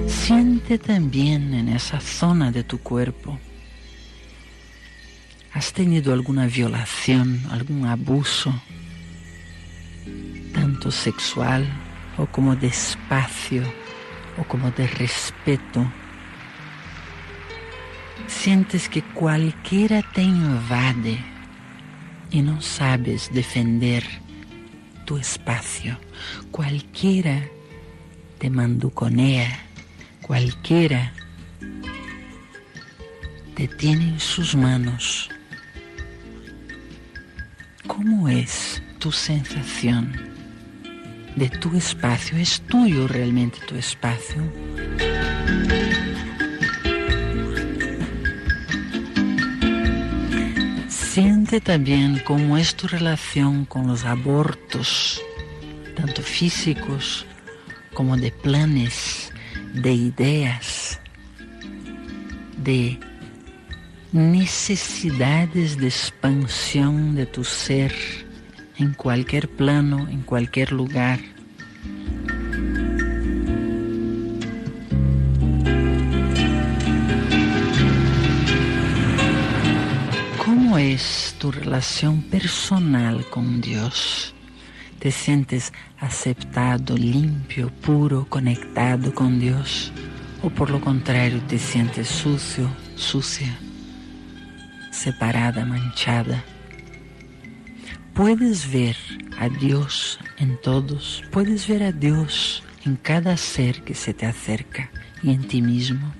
Siente también en esa zona de tu cuerpo. ¿Has tenido alguna violación, algún abuso, tanto sexual o como de espacio o como de respeto? Sientes que cualquiera te invade y no sabes defender tu espacio. Cualquiera te manduconea, cualquiera te tiene en sus manos. ¿Cómo es tu sensación de tu espacio? ¿Es tuyo realmente tu espacio? Siente también cómo es tu relación con los abortos, tanto físicos como de planes, de ideas, de necesidades de expansión de tu ser en cualquier plano, en cualquier lugar. ¿Cómo es tu relación personal con Dios? ¿Te sientes aceptado, limpio, puro, conectado con Dios? ¿O por lo contrario te sientes sucio, sucia, separada, manchada? ¿Puedes ver a Dios en todos? ¿Puedes ver a Dios en cada ser que se te acerca y en ti mismo?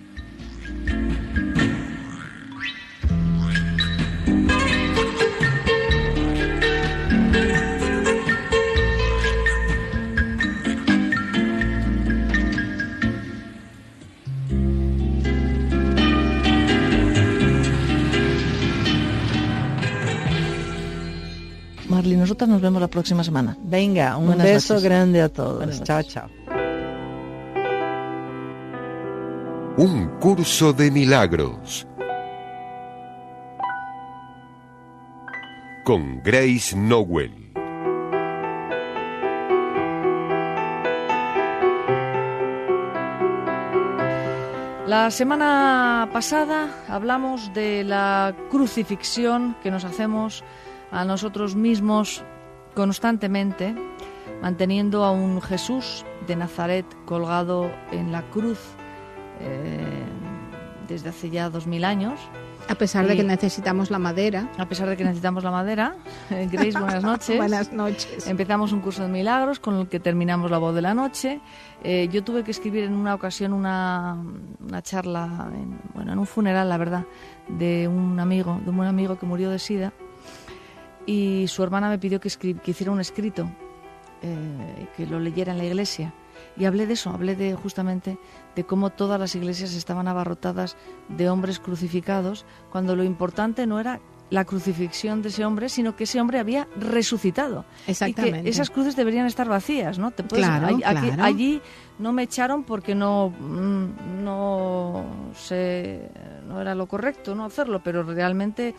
Marli. Nosotras nos vemos la próxima semana. Venga, un Buenas beso noches. grande a todos. Buenas Chao, noches. chao. Un curso de milagros. Con Grace Nowell. La semana pasada hablamos de la crucifixión que nos hacemos a nosotros mismos constantemente, manteniendo a un Jesús de Nazaret colgado en la cruz desde hace ya 2000 años. A pesar de que necesitamos la madera. A pesar de que necesitamos la madera. Grace, buenas noches. Buenas noches. Empezamos un curso de milagros con el que terminamos la voz de la noche. Yo tuve que escribir en una ocasión una charla, en un funeral, la verdad, de un amigo que murió de SIDA, y su hermana me pidió que hiciera un escrito, que lo leyera en la iglesia. Y hablé de eso, justamente de cómo todas las iglesias estaban abarrotadas de hombres crucificados, cuando lo importante no era la crucifixión de ese hombre, sino que ese hombre había resucitado. Exactamente. Y que esas cruces deberían estar vacías, ¿no? Claro. Allí no me echaron porque no era lo correcto no hacerlo, pero realmente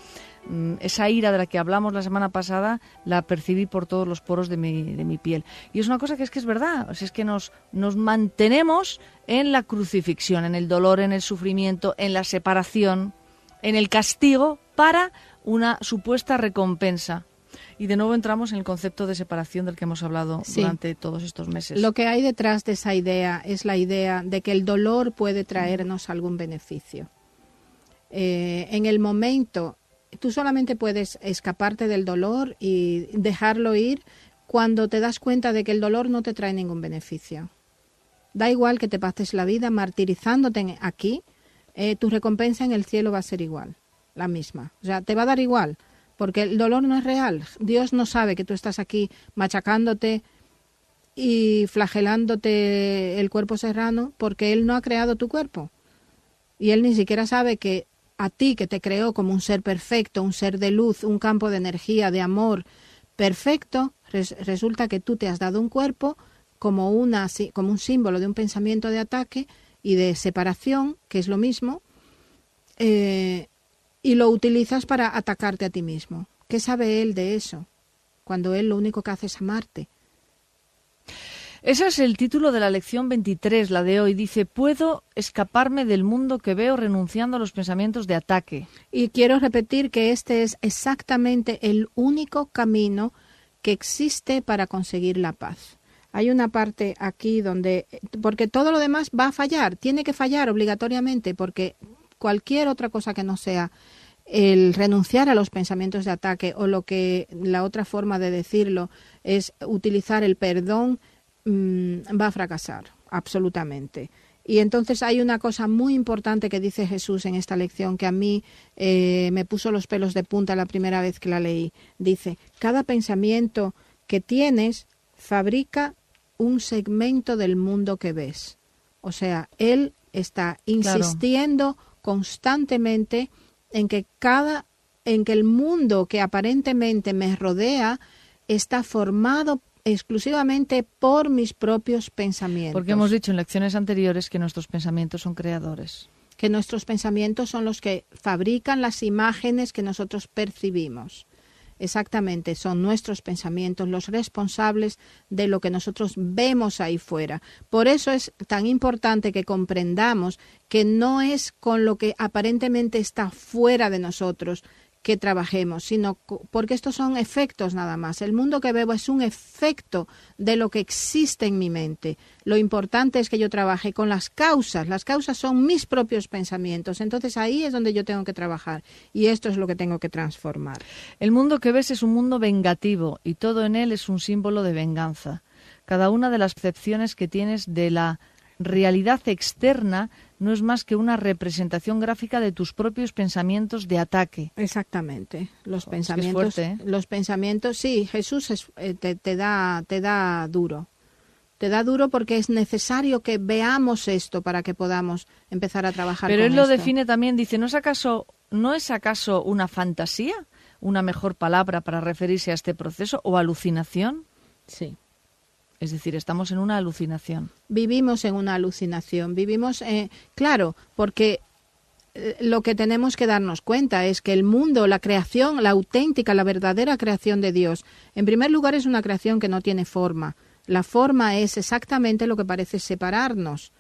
esa ira de la que hablamos la semana pasada la percibí por todos los poros de mi piel. Y es una cosa que es verdad, o sea, es que nos mantenemos en la crucifixión, en el dolor, en el sufrimiento, en la separación, en el castigo para una supuesta recompensa. Y de nuevo entramos en el concepto de separación del que hemos hablado durante todos estos meses. Lo que hay detrás de esa idea es la idea de que el dolor puede traernos algún beneficio. En el momento, tú solamente puedes escaparte del dolor y dejarlo ir cuando te das cuenta de que el dolor no te trae ningún beneficio. Da igual que te pases la vida martirizándote aquí, tu recompensa en el cielo va a ser igual, la misma. O sea, te va a dar igual, porque el dolor no es real. Dios no sabe que tú estás aquí machacándote y flagelándote el cuerpo serrano, porque Él no ha creado tu cuerpo. Y Él ni siquiera sabe que a ti, que te creó como un ser perfecto, un ser de luz, un campo de energía, de amor perfecto, resulta que tú te has dado un cuerpo como un símbolo de un pensamiento de ataque y de separación, que es lo mismo, y lo utilizas para atacarte a ti mismo. ¿Qué sabe Él de eso? Cuando Él lo único que hace es amarte. Ese es el título de la lección 23, la de hoy. Dice, puedo escaparme del mundo que veo renunciando a los pensamientos de ataque. Y quiero repetir que este es exactamente el único camino que existe para conseguir la paz. Hay una parte aquí porque todo lo demás va a fallar, tiene que fallar obligatoriamente, porque cualquier otra cosa que no sea el renunciar a los pensamientos de ataque, o la otra forma de decirlo es utilizar el perdón, va a fracasar absolutamente. Y entonces hay una cosa muy importante que dice Jesús en esta lección que a mí me puso los pelos de punta la primera vez que la leí. Dice, cada pensamiento que tienes fabrica un segmento del mundo que ves. O sea, Él está insistiendo constantemente en que el mundo que aparentemente me rodea está formado exclusivamente por mis propios pensamientos. Porque hemos dicho en lecciones anteriores que nuestros pensamientos son creadores. Que nuestros pensamientos son los que fabrican las imágenes que nosotros percibimos. Exactamente, son nuestros pensamientos los responsables de lo que nosotros vemos ahí fuera. Por eso es tan importante que comprendamos que no es con lo que aparentemente está fuera de nosotros que trabajemos, sino porque estos son efectos nada más. El mundo que veo es un efecto de lo que existe en mi mente. Lo importante es que yo trabaje con las causas. Las causas son mis propios pensamientos. Entonces ahí es donde yo tengo que trabajar y esto es lo que tengo que transformar. El mundo que ves es un mundo vengativo y todo en él es un símbolo de venganza. Cada una de las percepciones que tienes de la realidad externa no es más que una representación gráfica de tus propios pensamientos de ataque. Exactamente. Los pensamientos, es fuerte, ¿eh? Los pensamientos, sí, Jesús te da duro. Te da duro porque es necesario que veamos esto para que podamos empezar a trabajar. Pero con Él lo esto. define también, dice, ¿no es acaso una fantasía? una mejor palabra para referirse a este proceso, o alucinación? Sí. Es decir, estamos en una alucinación. Vivimos en una alucinación. Vivimos, claro, porque lo que tenemos que darnos cuenta es que el mundo, la creación, la auténtica, la verdadera creación de Dios, en primer lugar es una creación que no tiene forma. La forma es exactamente lo que parece separarnos.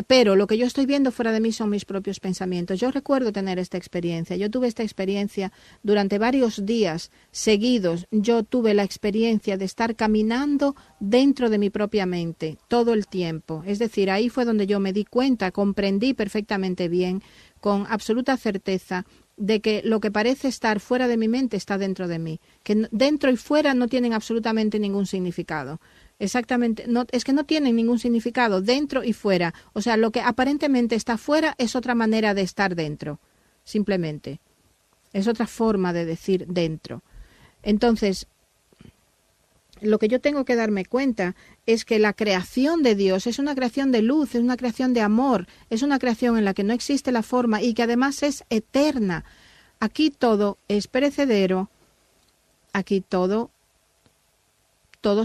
Pero lo que yo estoy viendo fuera de mí son mis propios pensamientos. Yo recuerdo tener esta experiencia. Yo tuve esta experiencia durante varios días seguidos. Yo tuve la experiencia de estar caminando dentro de mi propia mente todo el tiempo. Es decir, ahí fue donde yo me di cuenta, comprendí perfectamente bien, con absoluta certeza, de que lo que parece estar fuera de mi mente está dentro de mí. Que dentro y fuera no tienen absolutamente ningún significado. Exactamente, no, es que no tienen ningún significado, dentro y fuera. O sea, lo que aparentemente está fuera es otra manera de estar dentro, simplemente. Es otra forma de decir dentro. Entonces, lo que yo tengo que darme cuenta es que la creación de Dios es una creación de luz, es una creación de amor, es una creación en la que no existe la forma y que además es eterna. Aquí todo es perecedero, aquí todo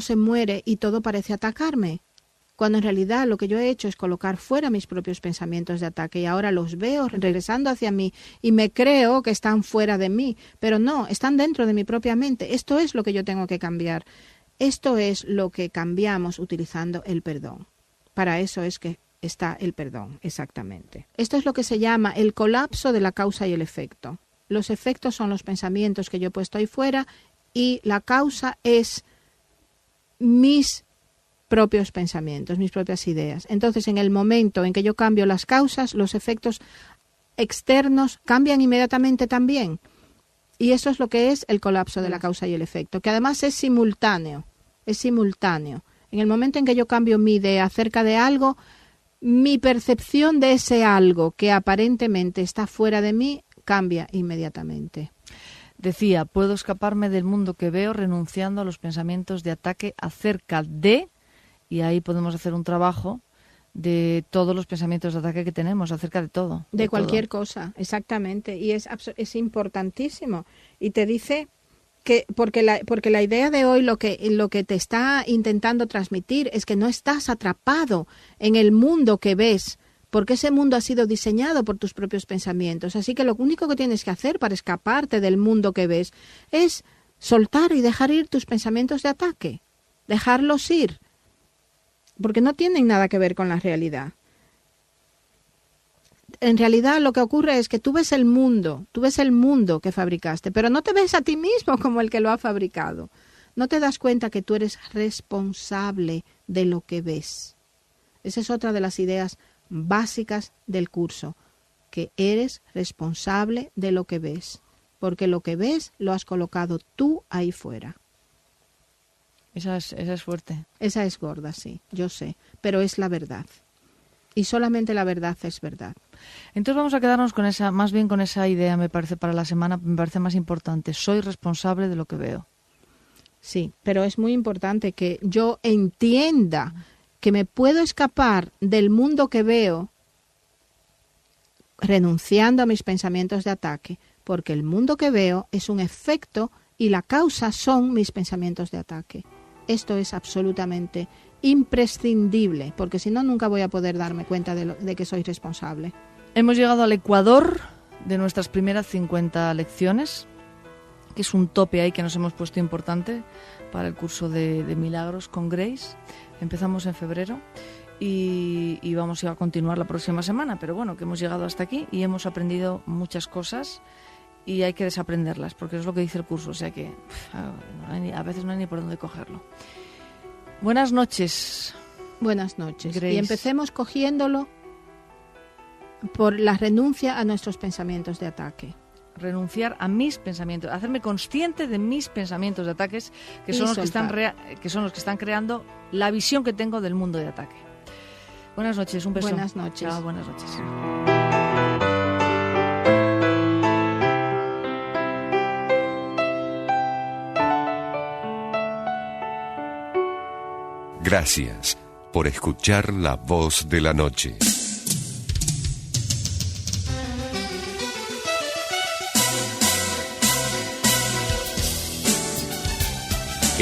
se muere y todo parece atacarme, cuando en realidad lo que yo he hecho es colocar fuera mis propios pensamientos de ataque y ahora los veo regresando hacia mí y me creo que están fuera de mí, pero no, están dentro de mi propia mente. Esto es lo que yo tengo que cambiar. Esto es lo que cambiamos utilizando el perdón. Para eso es que está el perdón, exactamente. Esto es lo que se llama el colapso de la causa y el efecto. Los efectos son los pensamientos que yo he puesto ahí fuera y la causa es mis propios pensamientos, mis propias ideas. Entonces, en el momento en que yo cambio las causas, los efectos externos cambian inmediatamente también. Y eso es lo que es el colapso de la causa y el efecto, que además es simultáneo. Es simultáneo. En el momento en que yo cambio mi idea acerca de algo, mi percepción de ese algo que aparentemente está fuera de mí cambia inmediatamente. Decía, puedo escaparme del mundo que veo renunciando a los pensamientos de ataque acerca de, y ahí podemos hacer un trabajo de todos los pensamientos de ataque que tenemos, acerca de todo. De cualquier cosa, exactamente. Y es importantísimo. Y te dice que, porque la idea de hoy lo que te está intentando transmitir es que no estás atrapado en el mundo que ves, porque ese mundo ha sido diseñado por tus propios pensamientos. Así que lo único que tienes que hacer para escaparte del mundo que ves es soltar y dejar ir tus pensamientos de ataque. Dejarlos ir. Porque no tienen nada que ver con la realidad. En realidad lo que ocurre es que tú ves el mundo que fabricaste, pero no te ves a ti mismo como el que lo ha fabricado. No te das cuenta que tú eres responsable de lo que ves. Esa es otra de las ideas básicas del curso, que eres responsable de lo que ves, porque lo que ves lo has colocado tú ahí fuera. Esa es fuerte. Esa es gorda, sí, yo sé, pero es la verdad. Y solamente la verdad es verdad. Entonces vamos a quedarnos con más bien con esa idea, me parece, para la semana, me parece más importante. Soy responsable de lo que veo. Sí, pero es muy importante que yo entienda que me puedo escapar del mundo que veo renunciando a mis pensamientos de ataque, porque el mundo que veo es un efecto y la causa son mis pensamientos de ataque. Esto es absolutamente imprescindible, porque si no, nunca voy a poder darme cuenta de que soy responsable. Hemos llegado al ecuador de nuestras primeras 50 lecciones, que es un tope ahí que nos hemos puesto importante para el curso de Milagros con Grace. Empezamos en febrero y vamos a continuar la próxima semana, pero bueno, que hemos llegado hasta aquí y hemos aprendido muchas cosas y hay que desaprenderlas, porque es lo que dice el curso, o sea que a veces no hay ni por dónde cogerlo. Buenas noches. Buenas noches. Grace. Y empecemos cogiéndolo por la renuncia a nuestros pensamientos de ataque. Renunciar a mis pensamientos, hacerme consciente de mis pensamientos de ataques, que son los que están creando la visión que tengo del mundo de ataque. Buenas noches, un beso. Buenas noches. Chao, buenas noches. Gracias por escuchar La Voz de la Noche.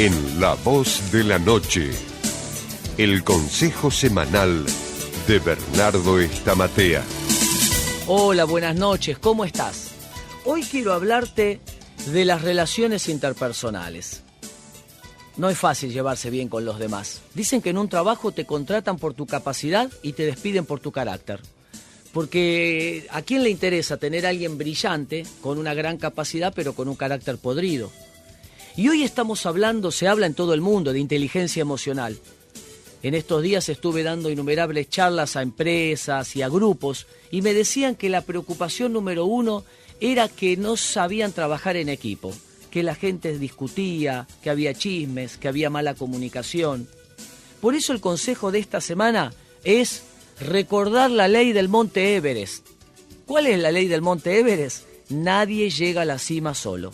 En La Voz de la Noche, el consejo semanal de Bernardo Estamatea. Hola, buenas noches, ¿cómo estás? Hoy quiero hablarte de las relaciones interpersonales. No es fácil llevarse bien con los demás. Dicen que en un trabajo te contratan por tu capacidad y te despiden por tu carácter. Porque ¿a quién le interesa tener a alguien brillante, con una gran capacidad, pero con un carácter podrido? Y hoy se habla en todo el mundo de inteligencia emocional. En estos días estuve dando innumerables charlas a empresas y a grupos y me decían que la preocupación número uno era que no sabían trabajar en equipo, que la gente discutía, que había chismes, que había mala comunicación. Por eso el consejo de esta semana es recordar la ley del Monte Everest. ¿Cuál es la ley del Monte Everest? Nadie llega a la cima solo.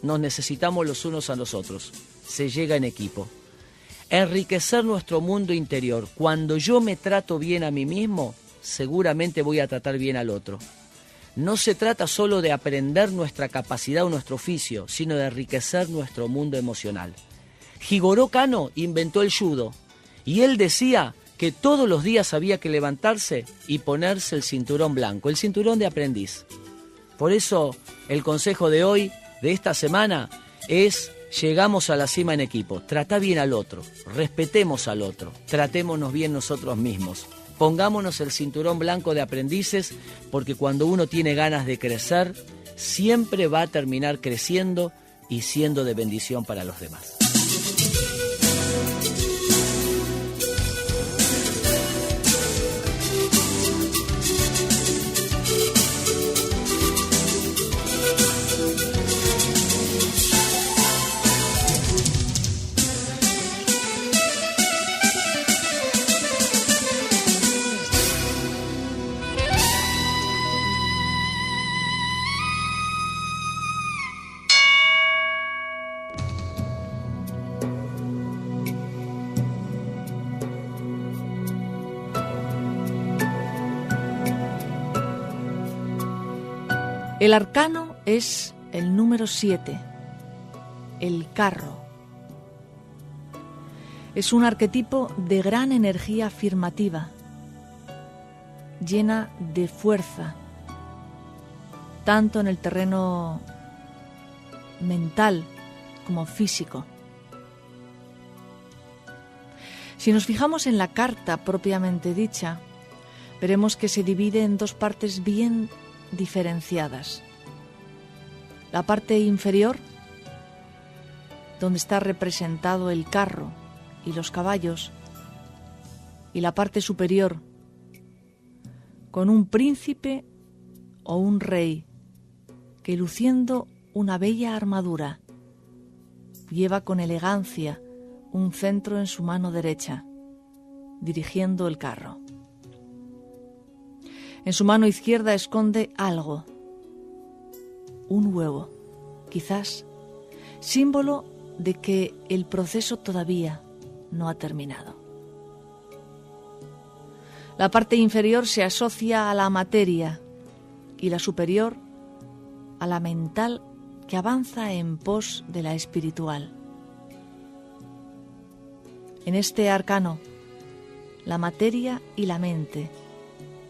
Nos necesitamos los unos a los otros. Se llega en equipo. Enriquecer nuestro mundo interior. Cuando yo me trato bien a mí mismo, seguramente voy a tratar bien al otro. No se trata solo de aprender nuestra capacidad o nuestro oficio, sino de enriquecer nuestro mundo emocional. Jigoro Kano inventó el judo y él decía que todos los días había que levantarse y ponerse el cinturón blanco, el cinturón de aprendiz. Por eso el consejo de hoy, de esta semana, es: llegamos a la cima en equipo. Trata bien al otro, respetemos al otro, tratémonos bien nosotros mismos. Pongámonos el cinturón blanco de aprendices, porque cuando uno tiene ganas de crecer, siempre va a terminar creciendo y siendo de bendición para los demás. El arcano es el número 7, el carro. Es un arquetipo de gran energía afirmativa, llena de fuerza, tanto en el terreno mental como físico. Si nos fijamos en la carta propiamente dicha, veremos que se divide en dos partes bien diferenciadas. La parte inferior, donde está representado el carro y los caballos, y la parte superior, con un príncipe o un rey que, luciendo una bella armadura, lleva con elegancia un cetro en su mano derecha, dirigiendo el carro. En su mano izquierda esconde algo, un huevo, quizás símbolo de que el proceso todavía no ha terminado. La parte inferior se asocia a la materia y la superior a la mental, que avanza en pos de la espiritual. En este arcano, la materia y la mente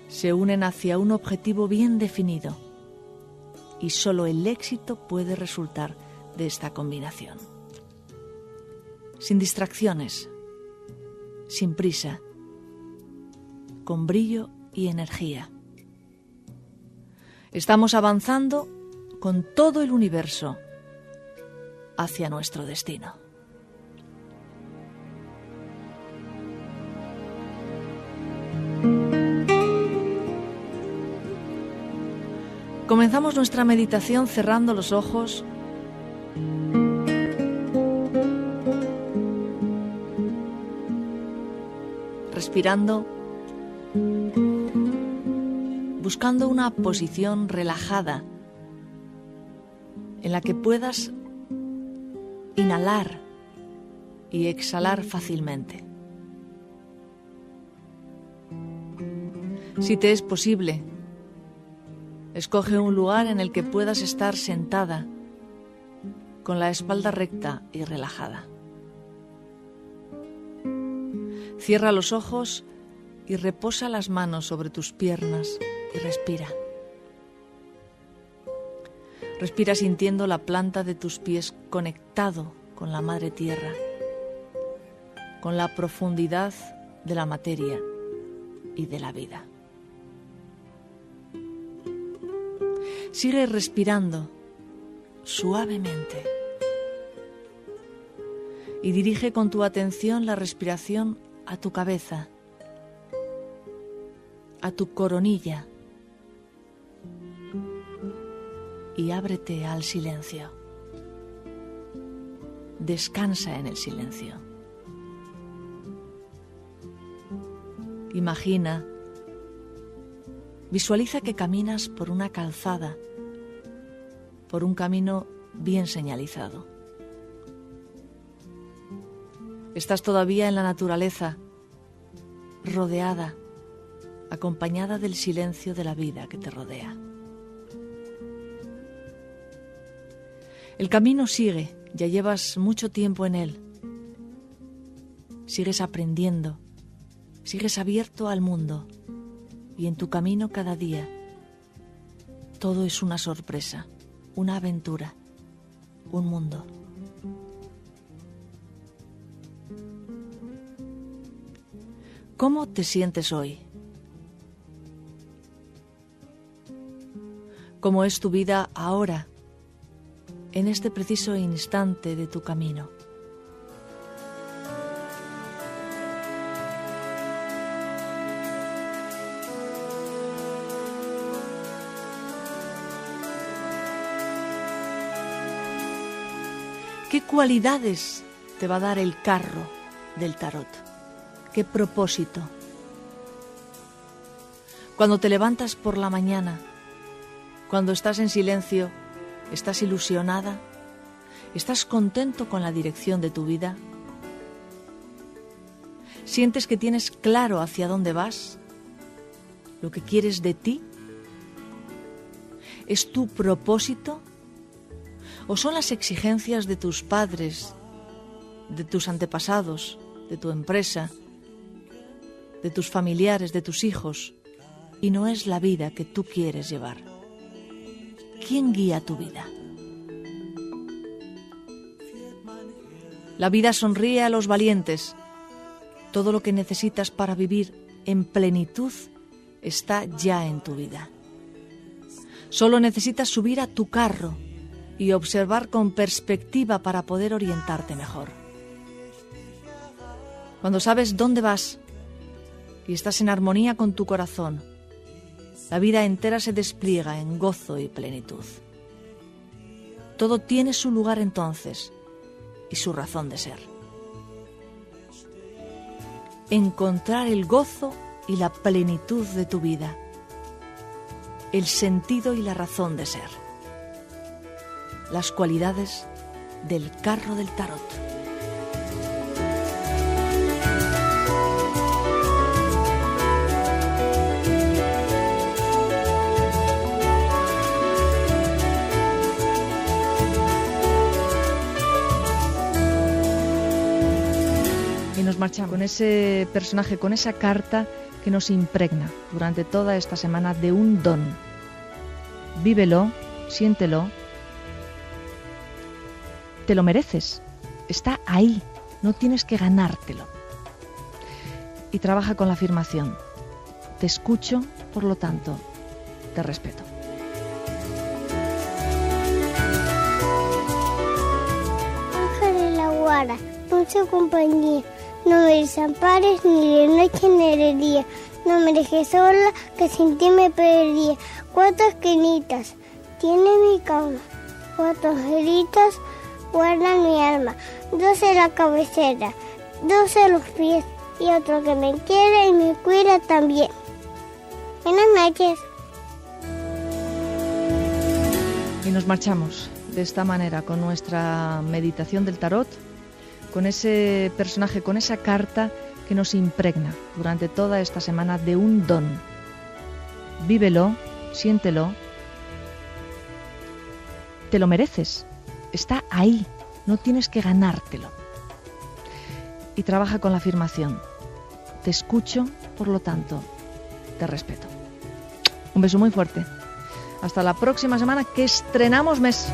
se unen hacia un objetivo bien definido, y solo el éxito puede resultar de esta combinación. Sin distracciones, sin prisa, con brillo y energía. Estamos avanzando con todo el universo hacia nuestro destino. Comenzamos nuestra meditación cerrando los ojos, respirando, buscando una posición relajada en la que puedas inhalar y exhalar fácilmente. Si te es posible, escoge un lugar en el que puedas estar sentada, con la espalda recta y relajada. Cierra los ojos y reposa las manos sobre tus piernas y respira. Respira sintiendo la planta de tus pies conectado con la madre tierra, con la profundidad de la materia y de la vida. Sigue respirando suavemente y dirige con tu atención la respiración a tu cabeza, a tu coronilla, y ábrete al silencio. Descansa en el silencio. Imagina, visualiza que caminas por una calzada, por un camino bien señalizado. Estás todavía en la naturaleza, rodeada, acompañada del silencio de la vida que te rodea. El camino sigue, ya llevas mucho tiempo en él. Sigues aprendiendo, sigues abierto al mundo y en tu camino cada día todo es una sorpresa, una aventura, un mundo. ¿Cómo te sientes hoy? ¿Cómo es tu vida ahora, en este preciso instante de tu camino? ¿Qué cualidades te va a dar el carro del tarot? ¿Qué propósito? Cuando te levantas por la mañana, cuando estás en silencio, ¿estás ilusionada? ¿Estás contento con la dirección de tu vida? ¿Sientes que tienes claro hacia dónde vas? ¿Lo que quieres de ti? ¿Es tu propósito? ¿O son las exigencias de tus padres, de tus antepasados, de tu empresa, de tus familiares, de tus hijos, y no es la vida que tú quieres llevar? ¿Quién guía tu vida? La vida sonríe a los valientes. Todo lo que necesitas para vivir en plenitud está ya en tu vida. Solo necesitas subir a tu carro y observar con perspectiva para poder orientarte mejor. Cuando sabes dónde vas y estás en armonía con tu corazón, la vida entera se despliega en gozo y plenitud. Todo tiene su lugar entonces y su razón de ser. Encontrar el gozo y la plenitud de tu vida, el sentido y la razón de ser. Las cualidades del carro del tarot. Y nos marchamos con ese personaje, con esa carta que nos impregna durante toda esta semana de un don. Vívelo, siéntelo. Te lo mereces, está ahí, no tienes que ganártelo. Y trabaja con la afirmación: te escucho, por lo tanto, te respeto. Ángel de la guarda, dulce compañía, no me desampares ni de noche ni de día, no me dejes sola, que sin ti me perdía. 4 esquinitas tiene mi cama, 4 angelitos guarda mi alma, 2 en la cabecera, 2 en los pies y otro que me quiere y me cuida también. Buenas noches. Y nos marchamos de esta manera con nuestra meditación del tarot, con ese personaje, con esa carta que nos impregna durante toda esta semana de un don. Vívelo, siéntelo. Te lo mereces. Está ahí, no tienes que ganártelo. Y trabaja con la afirmación: te escucho, por lo tanto, te respeto. Un beso muy fuerte. Hasta la próxima semana, que estrenamos mes.